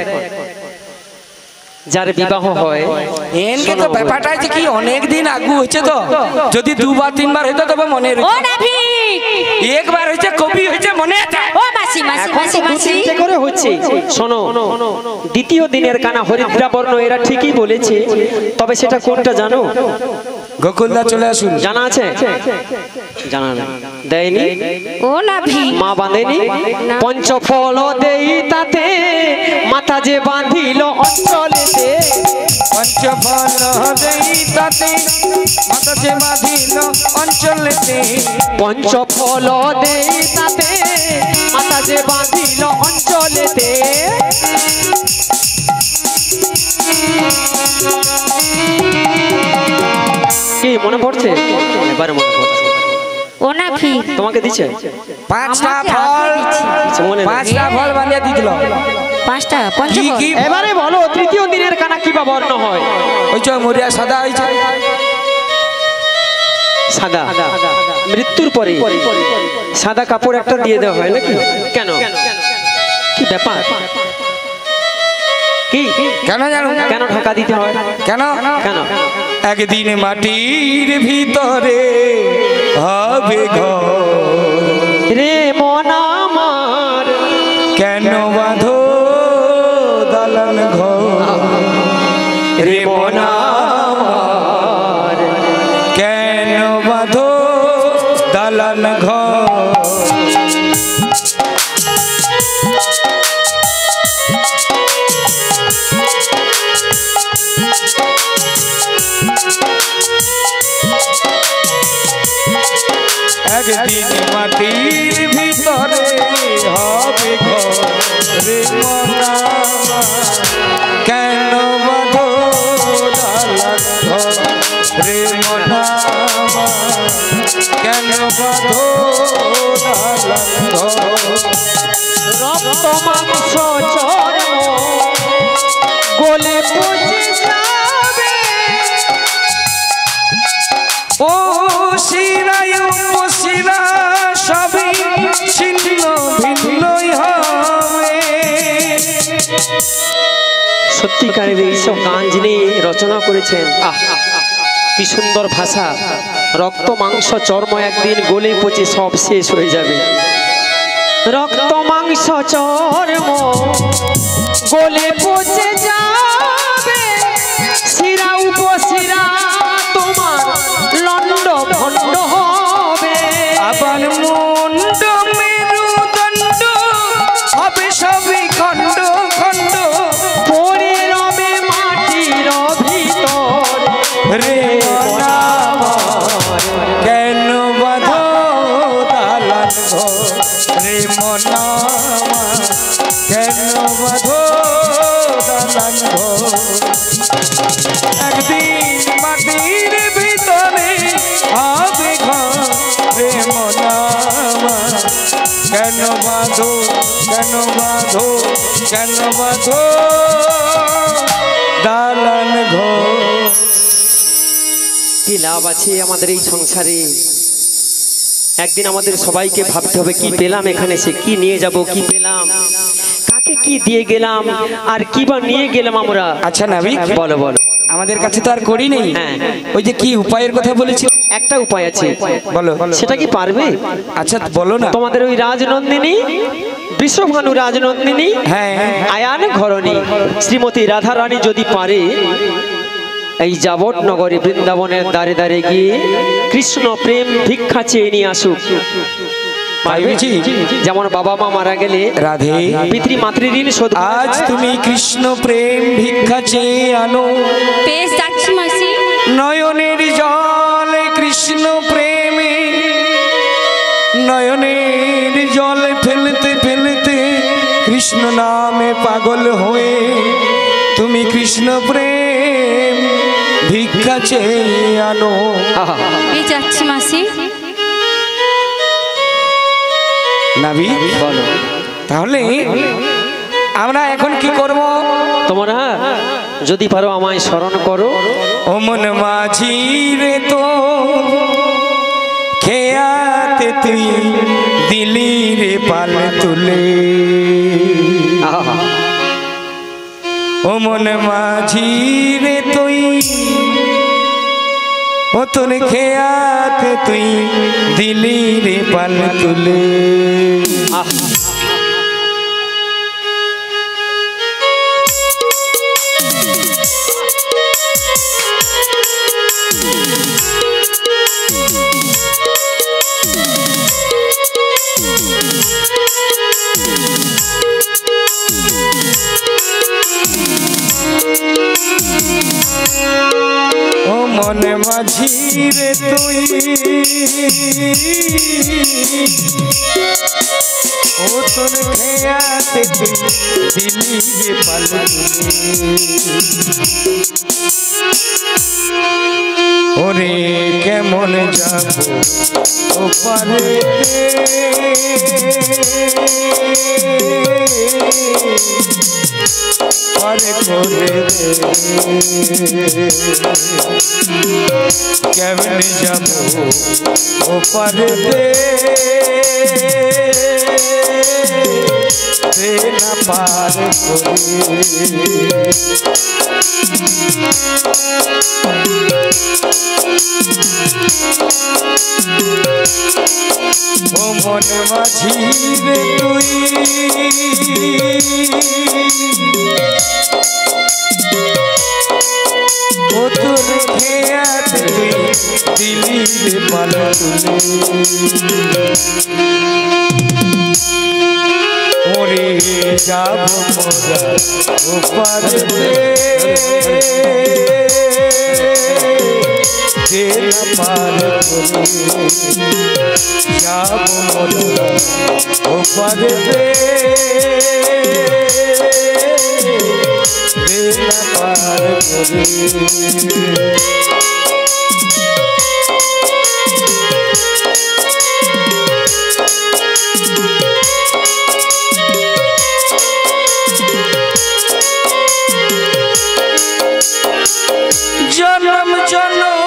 যার বিবাহ হয় এনকে তো ব্যাপারটা আছে কি অনেক দিন আগু হয়েছে তো যদি 2বার 3বার হইতো তবে মনে ও রইতো নাভিক একবার হয়েছে কবি হয়েছে মনে আছে ও মাসি মাসি এখন মাসি তো মাসি 2-3টে করে হচ্ছে শোনো দ্বিতীয় দিনের কানা হরিদ্রা বর্ণ এরা ঠিকই বলেছে তবে সেটা কোনটা জানো গোকুলদা চলে আসুন জানা আছে জানা না দেয়নি ও নাভিক মা বাঁধেনি পঞ্চফল দেই তাতে মাথা যে বাঁধিল অঞ্চলেতে পঞ্চফল দেই তাতে মাথা যে বাঁধিল অঞ্চলেতে পঞ্চফল দেই তাতে মাথা যে বাঁধিল অঞ্চলেতে কি মনে পড়ছে এবারে মনে পড়ছে ও নাভিক তোমাকে দিচ্ছে 5টা ফল মনে নেই। 5টা ফল বানিয়ে দিছিল 5টা কি পঞ্চফল কি এবারে বলো তৃতীয় দিনের কানা কি বা বর্ণ হয় ওই যে মরিয়া সাদা হয়েছে সাদা, মৃত্যুর পরে সাদা কাপড় একটা দিয়ে দেওয়া হয় নাকি? কেন, কি ব্যাপার? কি কেন জানো? কেন ঢাকা দিতে হয়? কেন? কেন? একদিন মাটির ভিতরে হবে ঘর রে মন আমার, কেন বাঁধো দালান ঘর রে মন আমার, কেন বাঁধো দালান ঘর। একদিন মাটির ভিতরে হবে ঘর রে মন আমার, কেন বাঁধো দালান ঘর রে মন আমার, কেন বাঁধো দালান ঘর। রক্ত মাংস চর্ম গলে পচে যাবে, ও শিরায় শিরা সবই ছিন্ন ভিন্নই হবে। সত্যিকারের এইসব গান যিনি রচনা করেছেন, আহ কি সুন্দর ভাষা। রক্ত মাংস চর্ম একদিন গলে পচে সব শেষ হয়ে যাবে। রক্ত মাংস চর্ম গলে পচে যাবে, শিরা উপশিরা তোমার লন্ড ভণ্ড হবে। আবার মুন্ড মেরুদণ্ড হবে সবই খণ্ড খণ্ড পড়ে রবে মাটির ভিতর রে মন আমার, কেন বাঁধো দালান ঘর রে মন আমার, কেন বাঁধো দালান ঘর। একদিন মাটির ভিতরে হবে ঘর রে মন আমার, কেন বাঁধো, কেন বাঁধো, কেন বাঁধো দালান ঘর। কি লাভ আছে আমাদের এই সংসারে? একদিন আমাদের সবাইকে ভাবতে হবে কি পেলাম এখানে, সে কি নিয়ে যাব, কি পেলাম, কাকে কি দিয়ে গেলাম, আর কি বা নিয়ে গেলাম আমরা। আচ্ছা নাবিক, বলো বলো। আমাদের কাছে তো আর করি নেই, হ্যাঁ। ওই যে কি উপায়ের কথা বলেছি, একটা উপায় আছে, বলো। সেটা কি পারবে? আচ্ছা বলো না। তোমাদের ওই রাজনন্দিনী, বিশ্বভানু রাজনন্দিনী, হ্যাঁ আয়ান ঘরণী শ্রীমতী রাধা রানী যদি পারে, এই যাবট নগরী বৃন্দাবনের দ্বারে দ্বারে গিয়ে কৃষ্ণ প্রেম ভিক্ষা চেয়ে নিয়ে আসুক। পাইবেছি। যেমন বাবা মা মারা গেলে রাধে পিতৃ মাতৃঋণ শোধ, আজ তুমি কৃষ্ণ প্রেম ভিক্ষা চেয়ে আনো, বেশ যাচ্ছি মাসি। নয়নের জল কৃষ্ণ প্রেমে, নয়নের জল ফেলতে ফেলতে কৃষ্ণ নামে পাগল হয়ে তুমি কৃষ্ণ প্রেম ভিক্ষা চেয়ে আনো। আহা, এই যাচ্ছি মাসি। নাবি বলো তাহলে আমরা এখন কি করব? তোমরা যদি পারো আমায় স্মরণ করো। ও মন মাঝি রে তো খেয়াতে তুই দিলি রে পাল তুলে, আহা, ও মন মাঝি রে তুই, ও তোর খেয়াতে তুই দিলি রে পাল তুলে। আহ, ও মনে মাঝি রে তুই, ও তোর খেয়াতে তুই দিলি রে পাল তুলে। ওরে কেমন যাব ওপারে পারে করে কেমন যাব ওপারে না পার করে ও মন মাঝি রে তুই ও তোর খেয়াত তুই দিলি রে পালা ওরে যাব মোরা ওপারে না পার করে যাব মোরা ওপারে না পার করে জনম জনম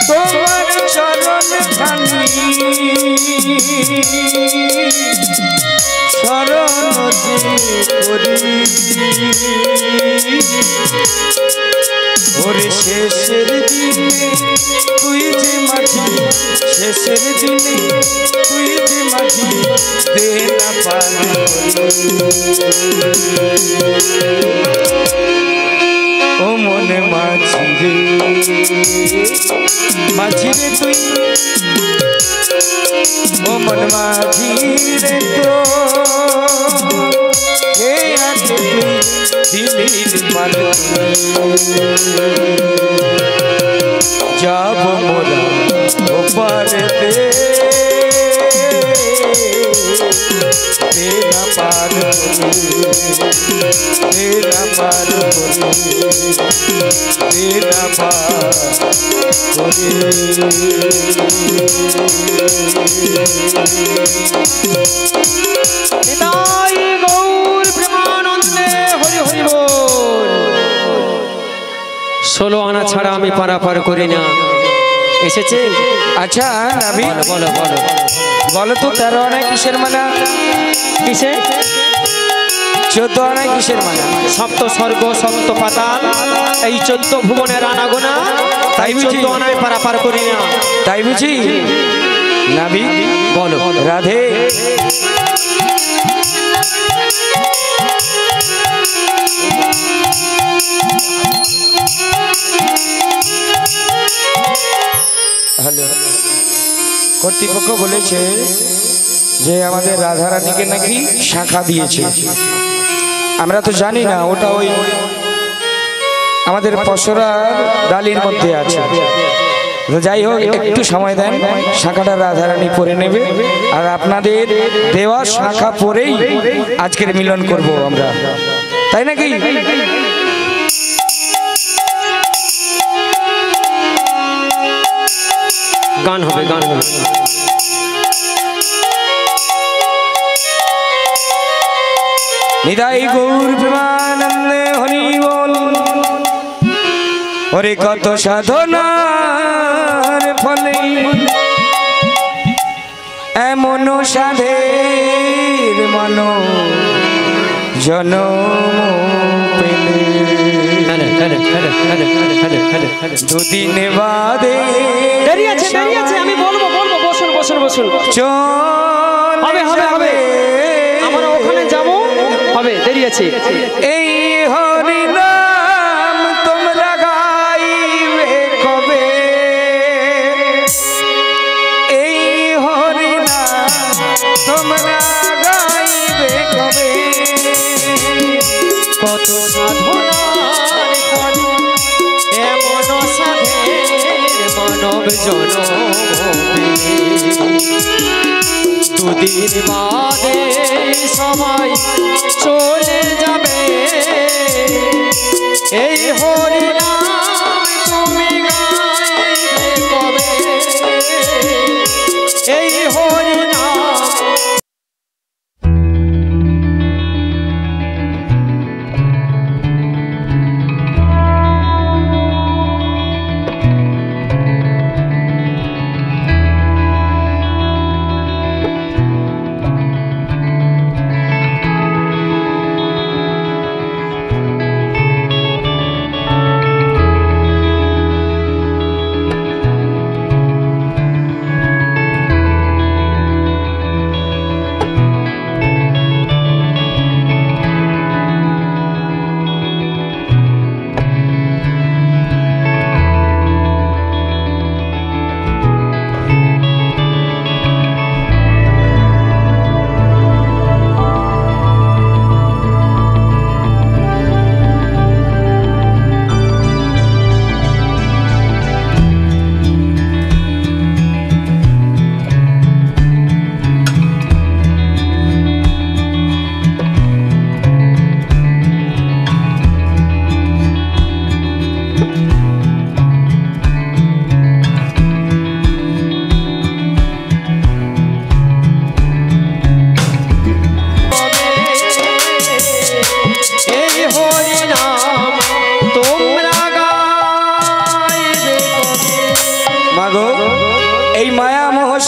তোমার চরণ খানি শরণ করি ওরে শেষের দিনে তুই যে মাঝি শেষের দিনে তুই যে মাঝি দে না পারি ও মনে মাঝি রে মাঝি রে তুই ও মন মাঝি রে তো কে আছে তুই দিলির পারে যাব মোরা ওপারে না পার না পার না পার নিতাই গৌর প্রেমানন্দে হরি হরি বল। 16 আনা ছাড়া আমি পারাপার করি না। এসেছে? আচ্ছা নাবি বলো বলো বলো তো 13 আনা কিসের মানা? কিসে? 14 আনা কিসের মানা? সপ্ত স্বর্গ সপ্ত পাতাল এই 14 ভুবনের আনাগোনা, তাই 14 আনায় পারাপার করি না। তাই বুঝি নাবি বলো রাধে হ্যালো কর্তৃপক্ষ বলেছে যে আমাদের রাধারানীকে নাকি শাখা দিয়েছে। আমরা তো জানি না, ওটা ওই আমাদের পসরা ডালির মধ্যে আছে। যাই হোক একটু সময় দেন, শাখাটা রাধারানী পরে নেবে আর আপনাদের দেওয়া শাখা পরেই আজকের মিলন করব আমরা, তাই নাকি? গান হবে গান হবে। নিতাই গৌর প্রেমানন্দে হরি বল। ওরে কত সাধনার ফলে এমন সাধের মন জনম পেলে দুদিন বাদে আমি বলবো বসুন বসুন বসুন। হবে হবে হবে, আমরা ওখানে যাবো, হবে, দেরি আছে। এই হরি নাম তোমরা গাইবে কবে? এই হরি নাম তোমরা গাইবে কবে? কত সাধনার ফল এমন সাধের মানব জনম দুদিন বাদে সবাই চলে যাবে এই হরি নাম তুমি গাইবে কবে এই হরি নাম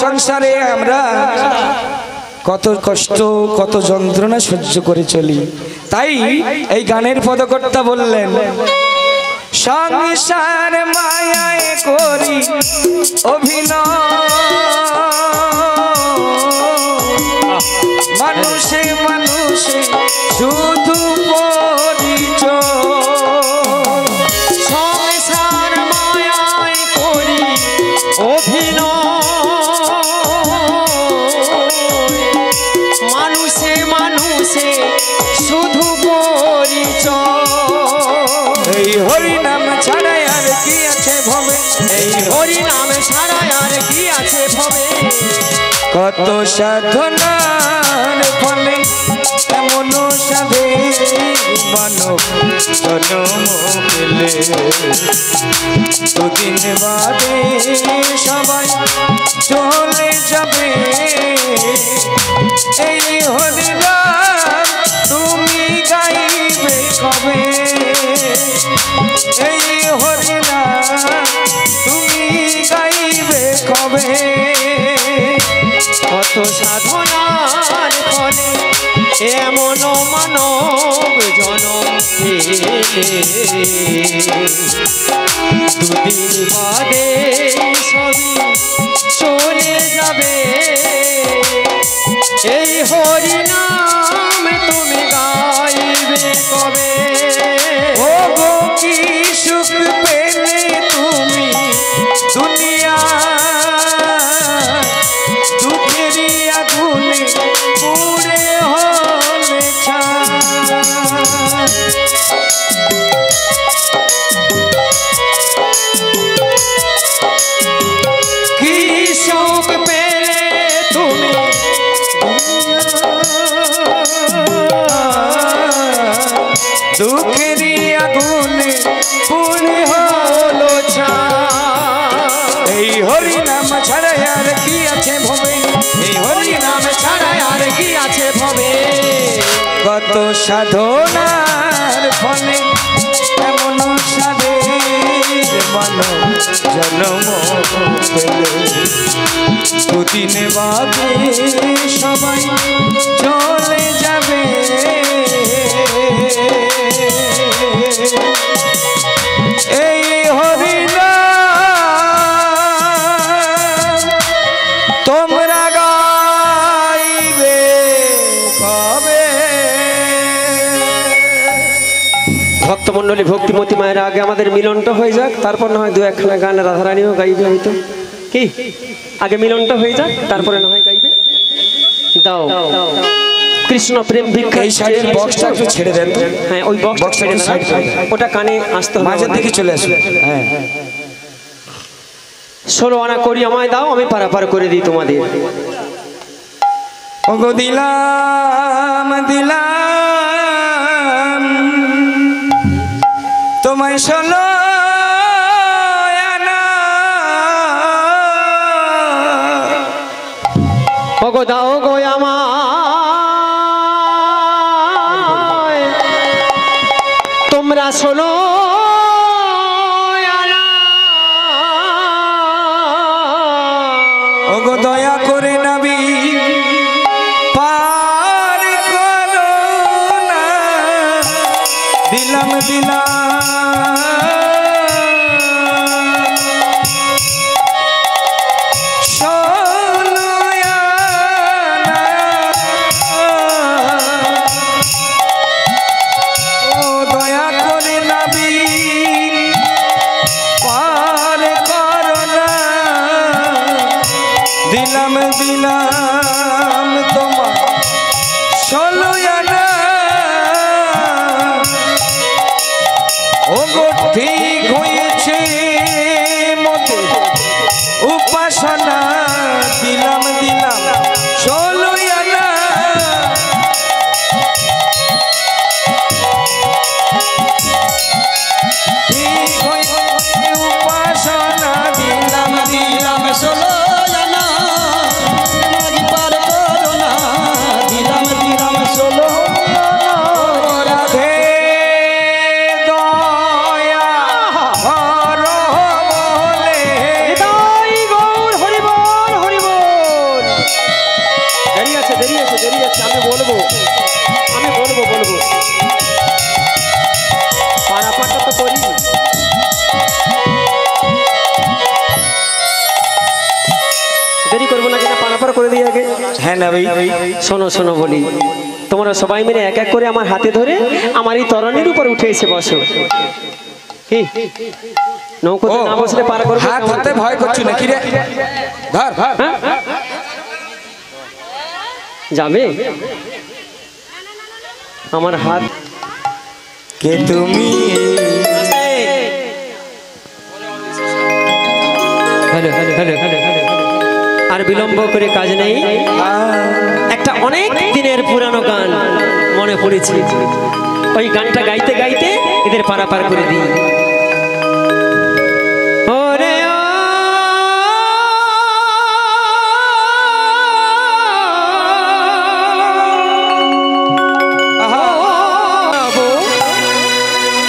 সংসারে আমরা কত কষ্ট কত যন্ত্রণা সহ্য করে চলি তাই এই গানের পদকর্তা বললেন সংসার মায়ায় করি অভিনয় মানুষে মানুষে শুধু পরিচয় সংসার মায়ায় করি অভিনয় মানুষে মানুষে শুধু পরিচয় এই হরি নাম ছাড়া আর কি আছে ভবে এই হরি নাম ছাড়া আর কি আছে ভবে কত সাধনার ফলে এমন সাধে মানব জন্ম পেলে দুদিন বাদে সবাই চলে যাবে এই হরি নাম তুমি গাইবে কবে এই হরি নাম তুমি গাইবে কবে কত সাধনার ফলে এমন মানব জনম দুদিন বাদে সবই চলে যাবে এই হরি নাম তুমি গাইবে কবে ও গো কি সুখ পেলে তুমি দুনিয়া দুঃখেরই আগুনে পুড়ে হলে কি সুখ পেলে তুমি দুঃখেরই আগুনে পুড়ে হলো এই হরি নাম ছাড়া আর কি আছে ভবে এই হরি নাম ছাড়া আর কি আছে ভবে কত সাধনার ফলে এমন সাধে মানব জন্ম পেলে দুদিন বাদে সবাই চলে যাবে এই হরি নাম তোমরা গাইবে কবে ভক্তমণ্ডলী ভক্তিমতী মায়ের আগে আমাদের মিলনটা হয়ে যাক তারপর না হয় দু একখানা গান রাধারানীও গাইবে হয়তো কি আগে মিলনটা হয়ে যাক তারপরে না হয় গাইবে দাও কৃষ্ণ প্রেম ভিক্ষা এই সাইডের বক্সটা একটু ছেড়ে দেন হ্যাঁ ওই বক্সটা ছেড়ে দেন ওটা কানে আসতে হবে মাঝের দিকে চলে আসবে হ্যাঁ 16 আনা করি আমায় দাও আমি পারাপার করে দিই তোমাদের ওগো দিলাম দিলাম তোমায় ষোলো আনা ওগো দাও গো আমায় তোমরা শোনো ওগো দয়া করে নবী পার করো না দিলাম দিলাম ষোলো আনা ও দয়া করে নবী পার করো না দিলাম দিলাম তোমার ষোলো আনা ও গো ঠিক হয়েছে মতে উপাসনা দিলাম দিলাম ষোলো আনা ঠিক হয়েছে উপাসনা দিলাম দিলাম ষোলো আনা মাঝি পার করো না দিলাম দিলাম ষোলো আনা রাধে দয়া করো বলে হৃদয় গৌর হরি বল হরি বল। দেরি আছে দেরি আছে দেরি আছে আমি বলবো বলবো পারাপারটা তো করি দেরি করবো না কিনা পারাপার করে দিই আগে। হ্যাঁ না ভাই শোনো শোনো বলি তোমরা সবাই মিলে এক এক করে আমার হাতে ধরে আমার এই তরণীর উপর উঠে এসে বসো। কি নৌকোতে না বসলে পার করবো হাত হাতে ভয় করছি নাকি রে ধর হ্যাঁ? যাবে আমার হাত কে তুমি হ্যালো হ্যালো হ্যালো হ্যালো আর বিলম্ব করে কাজ নেই একটা অনেক দিনের পুরানো গান মনে পড়েছে ওই গানটা গাইতে গাইতে এদের পারাপার করে দিই। ওরে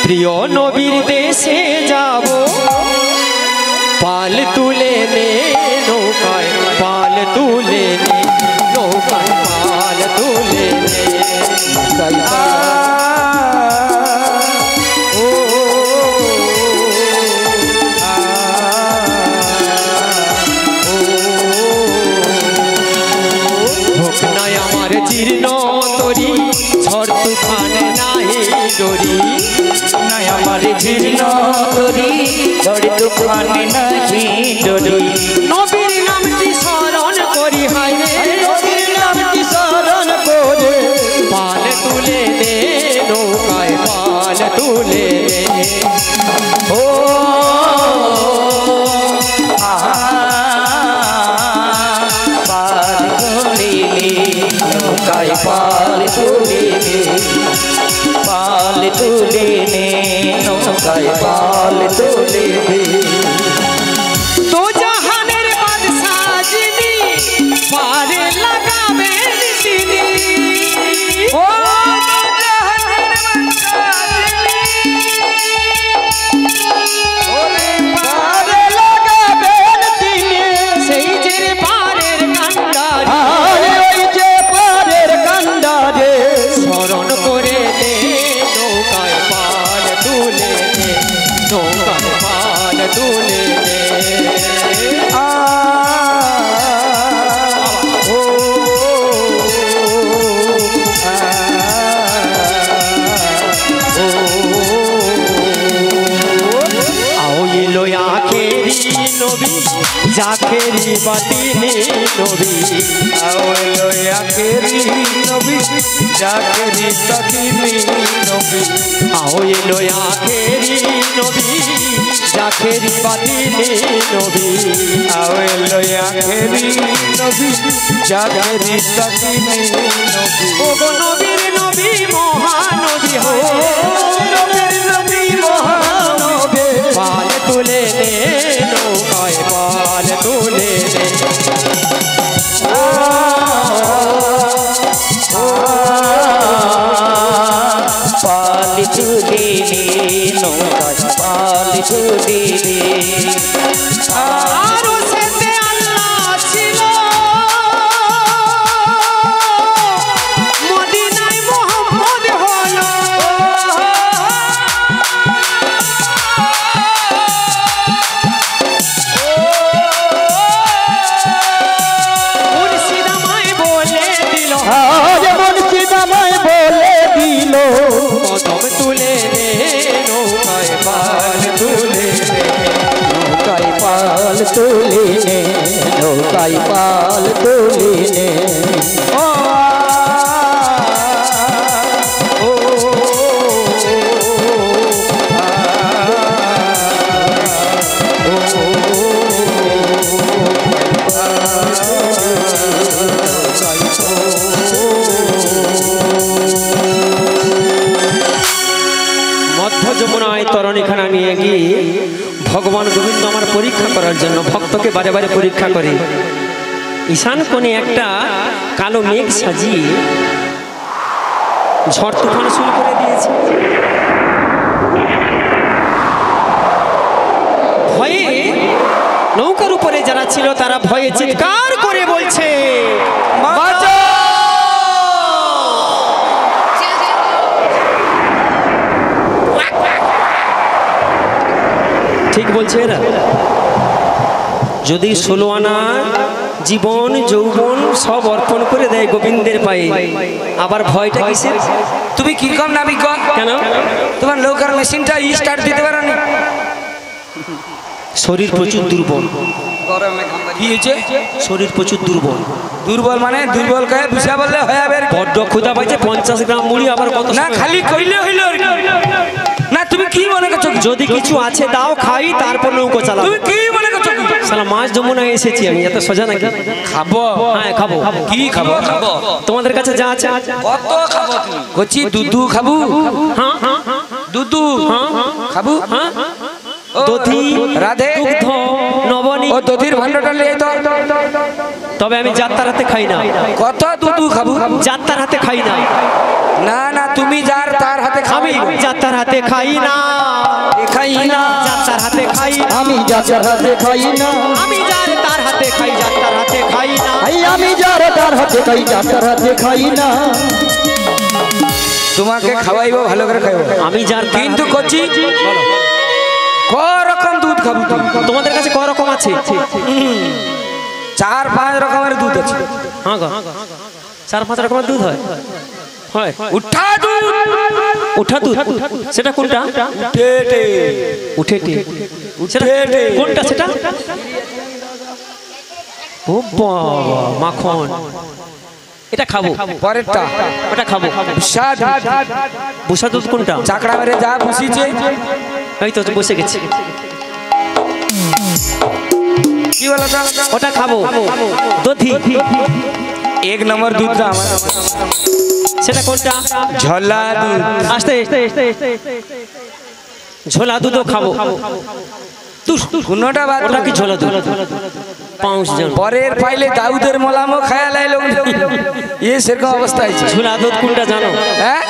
প্রিয় নবীর দেশে যাব পাল তুলে নে নৌকায় পাল তুলে নে নৌকায় পাল তুলে নে ও হোক নাই আমার জীর্ণ তরি ঝড় তুফান নাহি ডরি নাই আমার জীর্ণ তরি ঝড় তুফান নাহি ডরি নবীর নামটি স্মরণ করি হায় রে নবীর নামটি স্মরণ করে পাল তুলে নে নৌকায় পাল তুলে নে ও পাল তুলিনি নৌকায় পাল তুলিনি পাল তুলিনি নৌকায় পাল তুলিনি তো জাহানের বাদশাহ যিনি পারে লাগাবেন তিনি ও জাহানের বাদশা ওরে পারে লাগাবেন তিনি সেই যে পারের কান্ডারি আরে ওই যে পারের কান্ডারে স্মরণ করে নে নৌকায় পাল তুলে নে নৌকায় পাল তুলে নে আও এলো আখেরি নবী জাখেরি বাতিনি নবী আওলো আখেরি নবী জাকেরি তাকিনি নবী আও এলো আখেরি নবী জাখেরি বাতিনি নবী আওলো আখেরি নবী জাকেরি তাকিনি নবী ও গো নবীর নবী মহানবী হো নবীর নবী মহানবী পাল তুলে নে নৌকায় পাল তুলে নে পাল তুলে নে নৌকায় পাল তুলে নে আরো সেতে আল্লাহ ছিল মদিনায় মোহাম্মদ হলো মুর্শিদ আমায় বলে দিল যেমন চিদামায় বলে দিল কদম তুলে নে নৌকায় পাল তুলে নে নৌকায় পাল তুলে নে নৌকায় পাল তুলে নে মধ্য যমুনায় তরণীখানা নিয়ে গিয়ে ভগবান গোবিন্দ আমার পরীক্ষা করার জন্য ভক্তকে বারে বারে পরীক্ষা করে ঈশান কোণে একটা কালো মেঘ সাজিয়ে ঝড় তুফান শুরু করে দিয়েছে ভয়ে নৌকার উপরে যারা ছিল তারা ভয়ে চিৎকার করে বলছে ঠিক বলছে এরা যদি 16 আনা জীবন যৌবন সব অর্পণ করে দেয় গোবিন্দের পায়ে আবার ভয়টা কিসের তুমি কি কম নাবিক কেন তোমার নৌকার মেশিনটা স্টার্ট দিতে পারো না শরীর প্রচুর দুর্বল কি হয়েছে শরীর প্রচুর দুর্বল দুর্বল মানে দুর্বল কে বুঝা বললে হয়ে যাবে বড্ড ক্ষুধা পাইছে 50 গ্রাম মুড়ি আবার কত না খালি কইলে হইল আর কি। না তুমি কি মনে করছো যদি কিছু আছে দাও খাই তারপর নৌকো চালাবো তুমি কি মনে করছো সালা মাছ যমুনায় এসেছি আমি এত সোজা নাকি খাবো হ্যাঁ খাবো কি খাবো খাবো তোমাদের কাছে যা আছে কত খাবো তুমি কচি দুধু খাবো হ্যাঁ হ্যাঁ দুধু খাবো হ্যাঁ ও, দধি রাধে দুগ্ধ নবনী ও দধির ভান্ডারটা নিয়ে তো তবে আমি যাত্রার হাতে খাই না কত দুধু খাবো যাত্রার হাতে খাই না না না তুমি যার তার হাতে খাবি আমি যাত্রার হাতে খাই না খাই না যাত্রার হাতে খাই না আমি যার হাতে খাই না আমি যার তার হাতে খাই যাত্রার হাতে খাই না আমি যার তার হাতে খাই যার হাতে খাই না তোমাকে খাওয়াইবো ভালো করে খাইবো আমি যার তার কিন্তু হাতে- কচি ক রকম দুধ খাবো তুমি? তোমাদের কাছে কয় রকম আছে 4-5 রকমের দুধ আছে হ্যাঁ গো 4-5 রকমের দুধ হয় হয় উঠা দুধ উঠা দুধ সেটা কোনটা টেটে উঠে সেটা উঠে কোনটা সেটা ও বাবা মাখন এটা খাবো পরেরটা ওটা খাবো স্বাদ বুসা দুধ কোনটা চাকড়া মেরে যা বসিছে এই তো বসে গেছি কি বলো তো ওটা খাবো দধি 1 নম্বর দুধটা আমার সেটা কোনটা ঝোলা দুধ আস্তে ঝোলা দুধও খাবো কোনটা বাদ ওটা কি ঝোলা দুধ পাউস জন পরের পাইলে দাউদের মলামও খায়া লাইলো এ সেরকম অবস্থা হয়েছে ঝোলা দুধ কোনটা জানো হ্যাঁ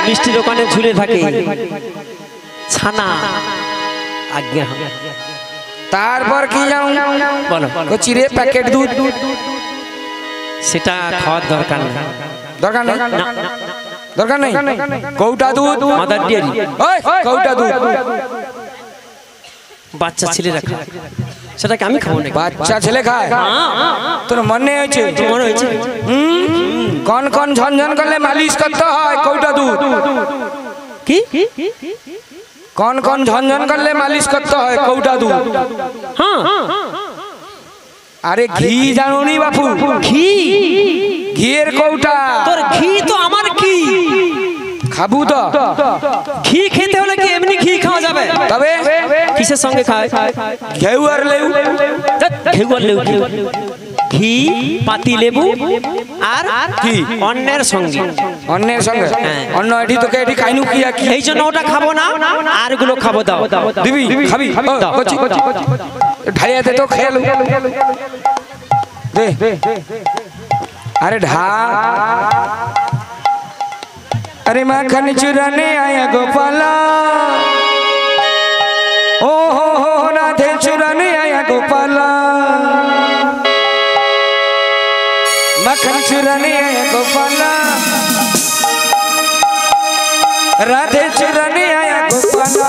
মিষ্টি দোকানে ঝুলে থাকে ছানা আজ্ঞা তারপর কি যাও বলো চিড়ে প্যাকেট দুধ সেটা খাওয়ার দরকার না দরকার নেই না দরকার নেই কৌটা দুধ মাদার ডেয়ারি ওই কৌটা দুধ বাচ্চা ছেলেরা খায় সেটাকে আমি খাবো না বাচ্চা ছেলে খায় তোর মনে হয়েছে মনে হয়েছে কন কন ঝনঝন করলে মালিশ করতে হয় কৌটা দুধ কি কন কন ঝনঝন করলে মালিশ করতে হয় কৌটা দুধ হ্যাঁ আরে ঘি জানোনি বাপু? ঘি? ঘিয়ের কৌটা। তোর ঘি তো আমার কি খাবু তো? ঘি খেতে হলে কি এমনি ঘি খাওয়া যাবে? তবে কিসের সঙ্গে খায়? ঘেউ আর লেউ। ঘেউ আর লেউ? ঘি, পাতি লেবু আর কি? অন্যের সঙ্গে। অন্যের সঙ্গে? অন্য এটি তোকে এটি খাইনু কি? এই জন্য ওটা খাবো না, আর গুলো খাবো। দাও দিবি? খাবি? ঢালিয়াতে তো খেয়াল দে। अरे ढा अरे माखन चुराने आया गोपाला ओ हो राधे चुराने आया गोपाला माखन चुराने आया गोपाला राधे चुराने आया गोपाला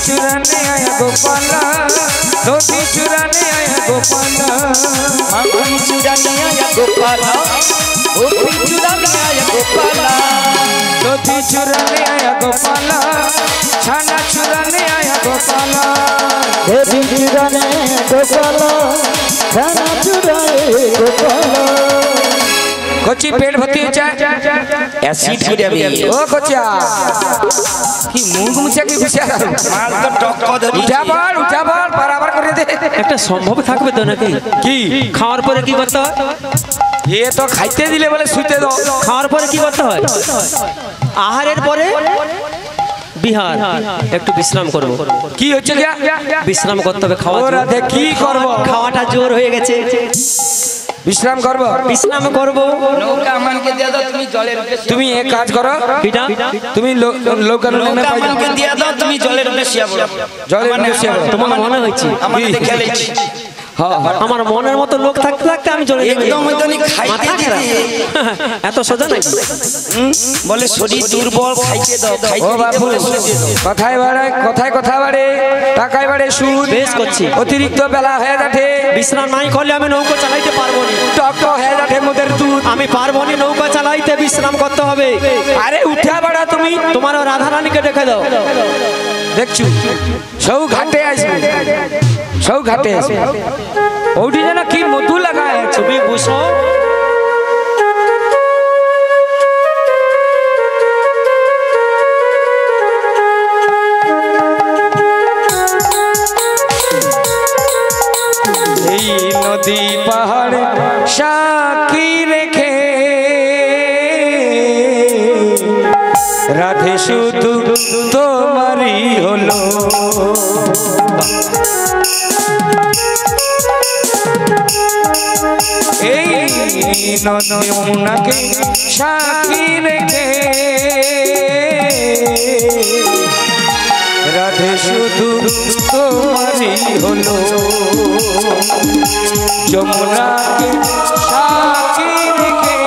चुराने आया गोपाला धोती चुराने आया गोपाला माखन चुराने आया गोपाला धोती चुराने आया गोपाला धोती चुराने आया गोपाला छाना चुराने आया गोपाला धोती चुराने गोपाला छाना चुराने गोपाला कोची पेट भर्ती चाय एसिड हो जाबे ओ कोचिया কি মুখ মুছে কি বিশাল माल तो टक्का धरी উঠা বল বরাবর করে দে একটা সম্ভব থাকবে তো নাকি? কি খাওয়ার পরে কি করতে হয়? এ তো খাইতে দিলে বলে শুইতে দাও। খাওয়ার পরে কি করতে হয়? আহারের পরে বিহার, একটু বিশ্রাম করব। কি হচ্ছে গিয়া? বিশ্রাম করতে হবে। খাওয়া ওরা দে কি করব? খাওয়াটা জোর হয়ে গেছে, বিশ্রাম করব। বিশ্রাম করব। নৌকা আমাকে দিয়া দাও তুমি জলের উপরে তুমি এক কাজ করো, কিটা? তুমি লোকাল নেমে নৌকা পাই আমাকে দিয়া দাও তুমি জলের উপরে শুয়ে পড়ো জলের উপরে শুয়ে পড়ো। তোমার মনে হচ্ছে আমাকে দেখে লেছি হ্যাঁ আমার মনের মতো লোক থাকতে থাকতে আমি চলে যাই। একদম ওইখানে খাইতে মাথা খারাপ। দিয়ে এত সোজা নাকি? বলে শরীর দুর্বল খাইতে দাও ও খাইতে বাবু কথায় বাড়ে কথা বাড়ে টাকায় বাড়ে সুদ বেশ করছি। অতিরিক্ত বেলা হয়ে যাচ্ছে বিশ্রাম নাই করলে আমি নৌকা চালাইতে পারবো না। টক হয়ে যাচ্ছে মোদের দুধ আমি পারবো না নৌকা চালাইতে, বিশ্রাম করতে হবে। আরে উঠা বাড়া তুমি তোমার রাধারানীকে ডেকে দাও। দেখছু সৌ ঘাটে আসবে সৌ ঘাটে আসবে ওটি যেন কি মধু লাগায় তুমি বুঝো এই নদী পাহাড় সাক্ষী রেখে রাধে শুধু তোমারই হলো এই নদীকে সাক্ষী রেখে রাধে শুধু তোমারই হলো যমুনাকে সাক্ষী রেখে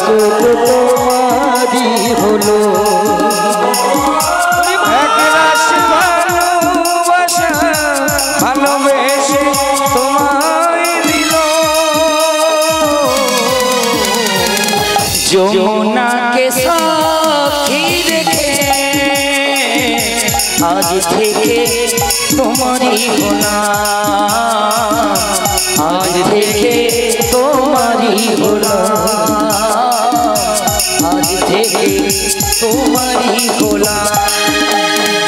শুধু তোমারই হলো এক রাস ভালোবাসা ভালোবেসে তোমায় দিল যমুনাকে সাক্ষী রেখে আজ থেকে তোমারই গোনা আজ থেকে তোমারই গোনা আজ থেকে তোমারই গোনা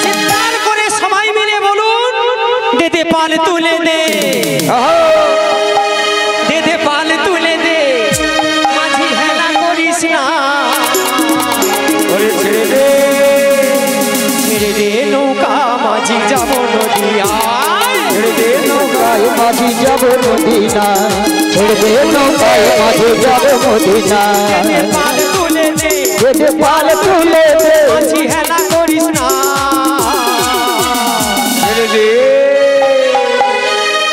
চিৎকার করে সবাই মিলে বলুন, দে দে পাল তুলে দে, দে দে পাল তুলে দে, মাঝি হেলা করিস না, ছেড়ে দে ছেড়ে দে নৌকা মাঝি যাব নদিয়ায়, ছেড়ে দে নৌকায় মাঝি যাব মদিনা ছেড়ে দে নৌকায় মাঝি যাব মদিনা পাল তুলে দে, যেতে পাল তুলে দে মাঝি হেলা করিস না, ছেড়ে দে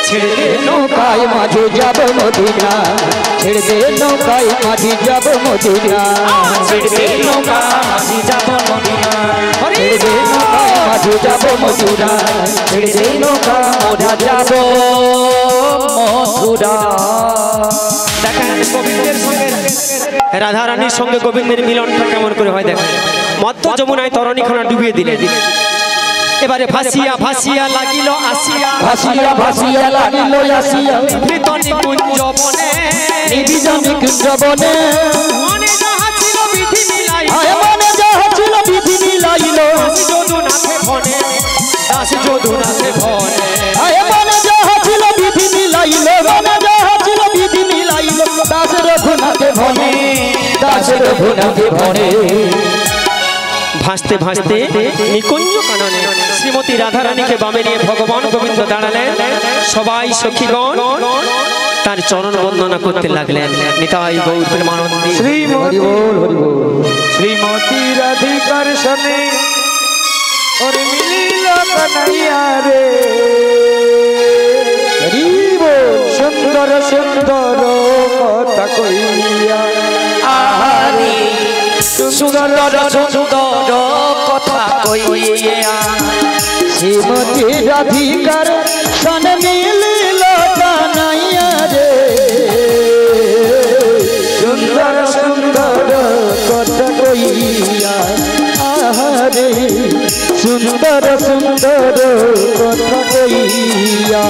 ছেড়ে দে নৌকায় মাঝি যাব মদিনা ছেড়ে দে নৌকায় মাঝি যাব মদিনা ছেড়ে দে নৌকা মাঝি যাব নদিয়া, ছেড়ে দে নৌকায় মাঝি যাব মদিনা ছেড়ে দে নৌকা মাঝি যাব মথুরা। দেখেন গোবিন্দের সঙ্গে রাধা রানীর সঙ্গে গোবিন্দের মিলনটা কেমন করে হয় দেখেন। মধ্য যমুনায় তরণীখানা ডুবিয়ে দিলে এবারে ভাসিয়া ভাসিয়া লাগিল আসিয়া, ভাসিয়া ভাসিয়া লাগিল আসিয়া নিবিদ নিকুঞ্জ বনে, নিবিদ নিকুঞ্জ বনে মনে যাহা ছিল বিধি মিলাই, মনে যাহা ছিল বিধি মিলাইল, যদুনাথে বনে দাস যদুনাথে বনে, মনে যাহা ছিল বিধি মিলাইল, মনে যাহা ছিল বিধি মিলাইল, দাস রঘুনাথে বনে, দাস রঘুনাথে বনে। ভাসতে ভাসতে নিকুঞ্জ কাননে শ্রীমতী রাধারানীকে বামে নিয়ে ভগবান গোবিন্দ দাঁড়ালেন। সবাই সখীগণ তার চরণ বন্দনা করতে লাগলেন। নিতাই গৌর প্রেমানন্দে শ্রীমতী রাধিকার সনে ওরে মিলিল কানাইয়া রে, সুন্দর সুন্দর কথা কইয়া, আহারে সুন্দর সুন্দর কথা কইয়া, শ্রীমতী রাধিকার সনে মিলিল কানাইয়া রে, সুন্দর সুন্দর কথা কইয়া, আহারে সুন্দর সুন্দর কথা কইয়া।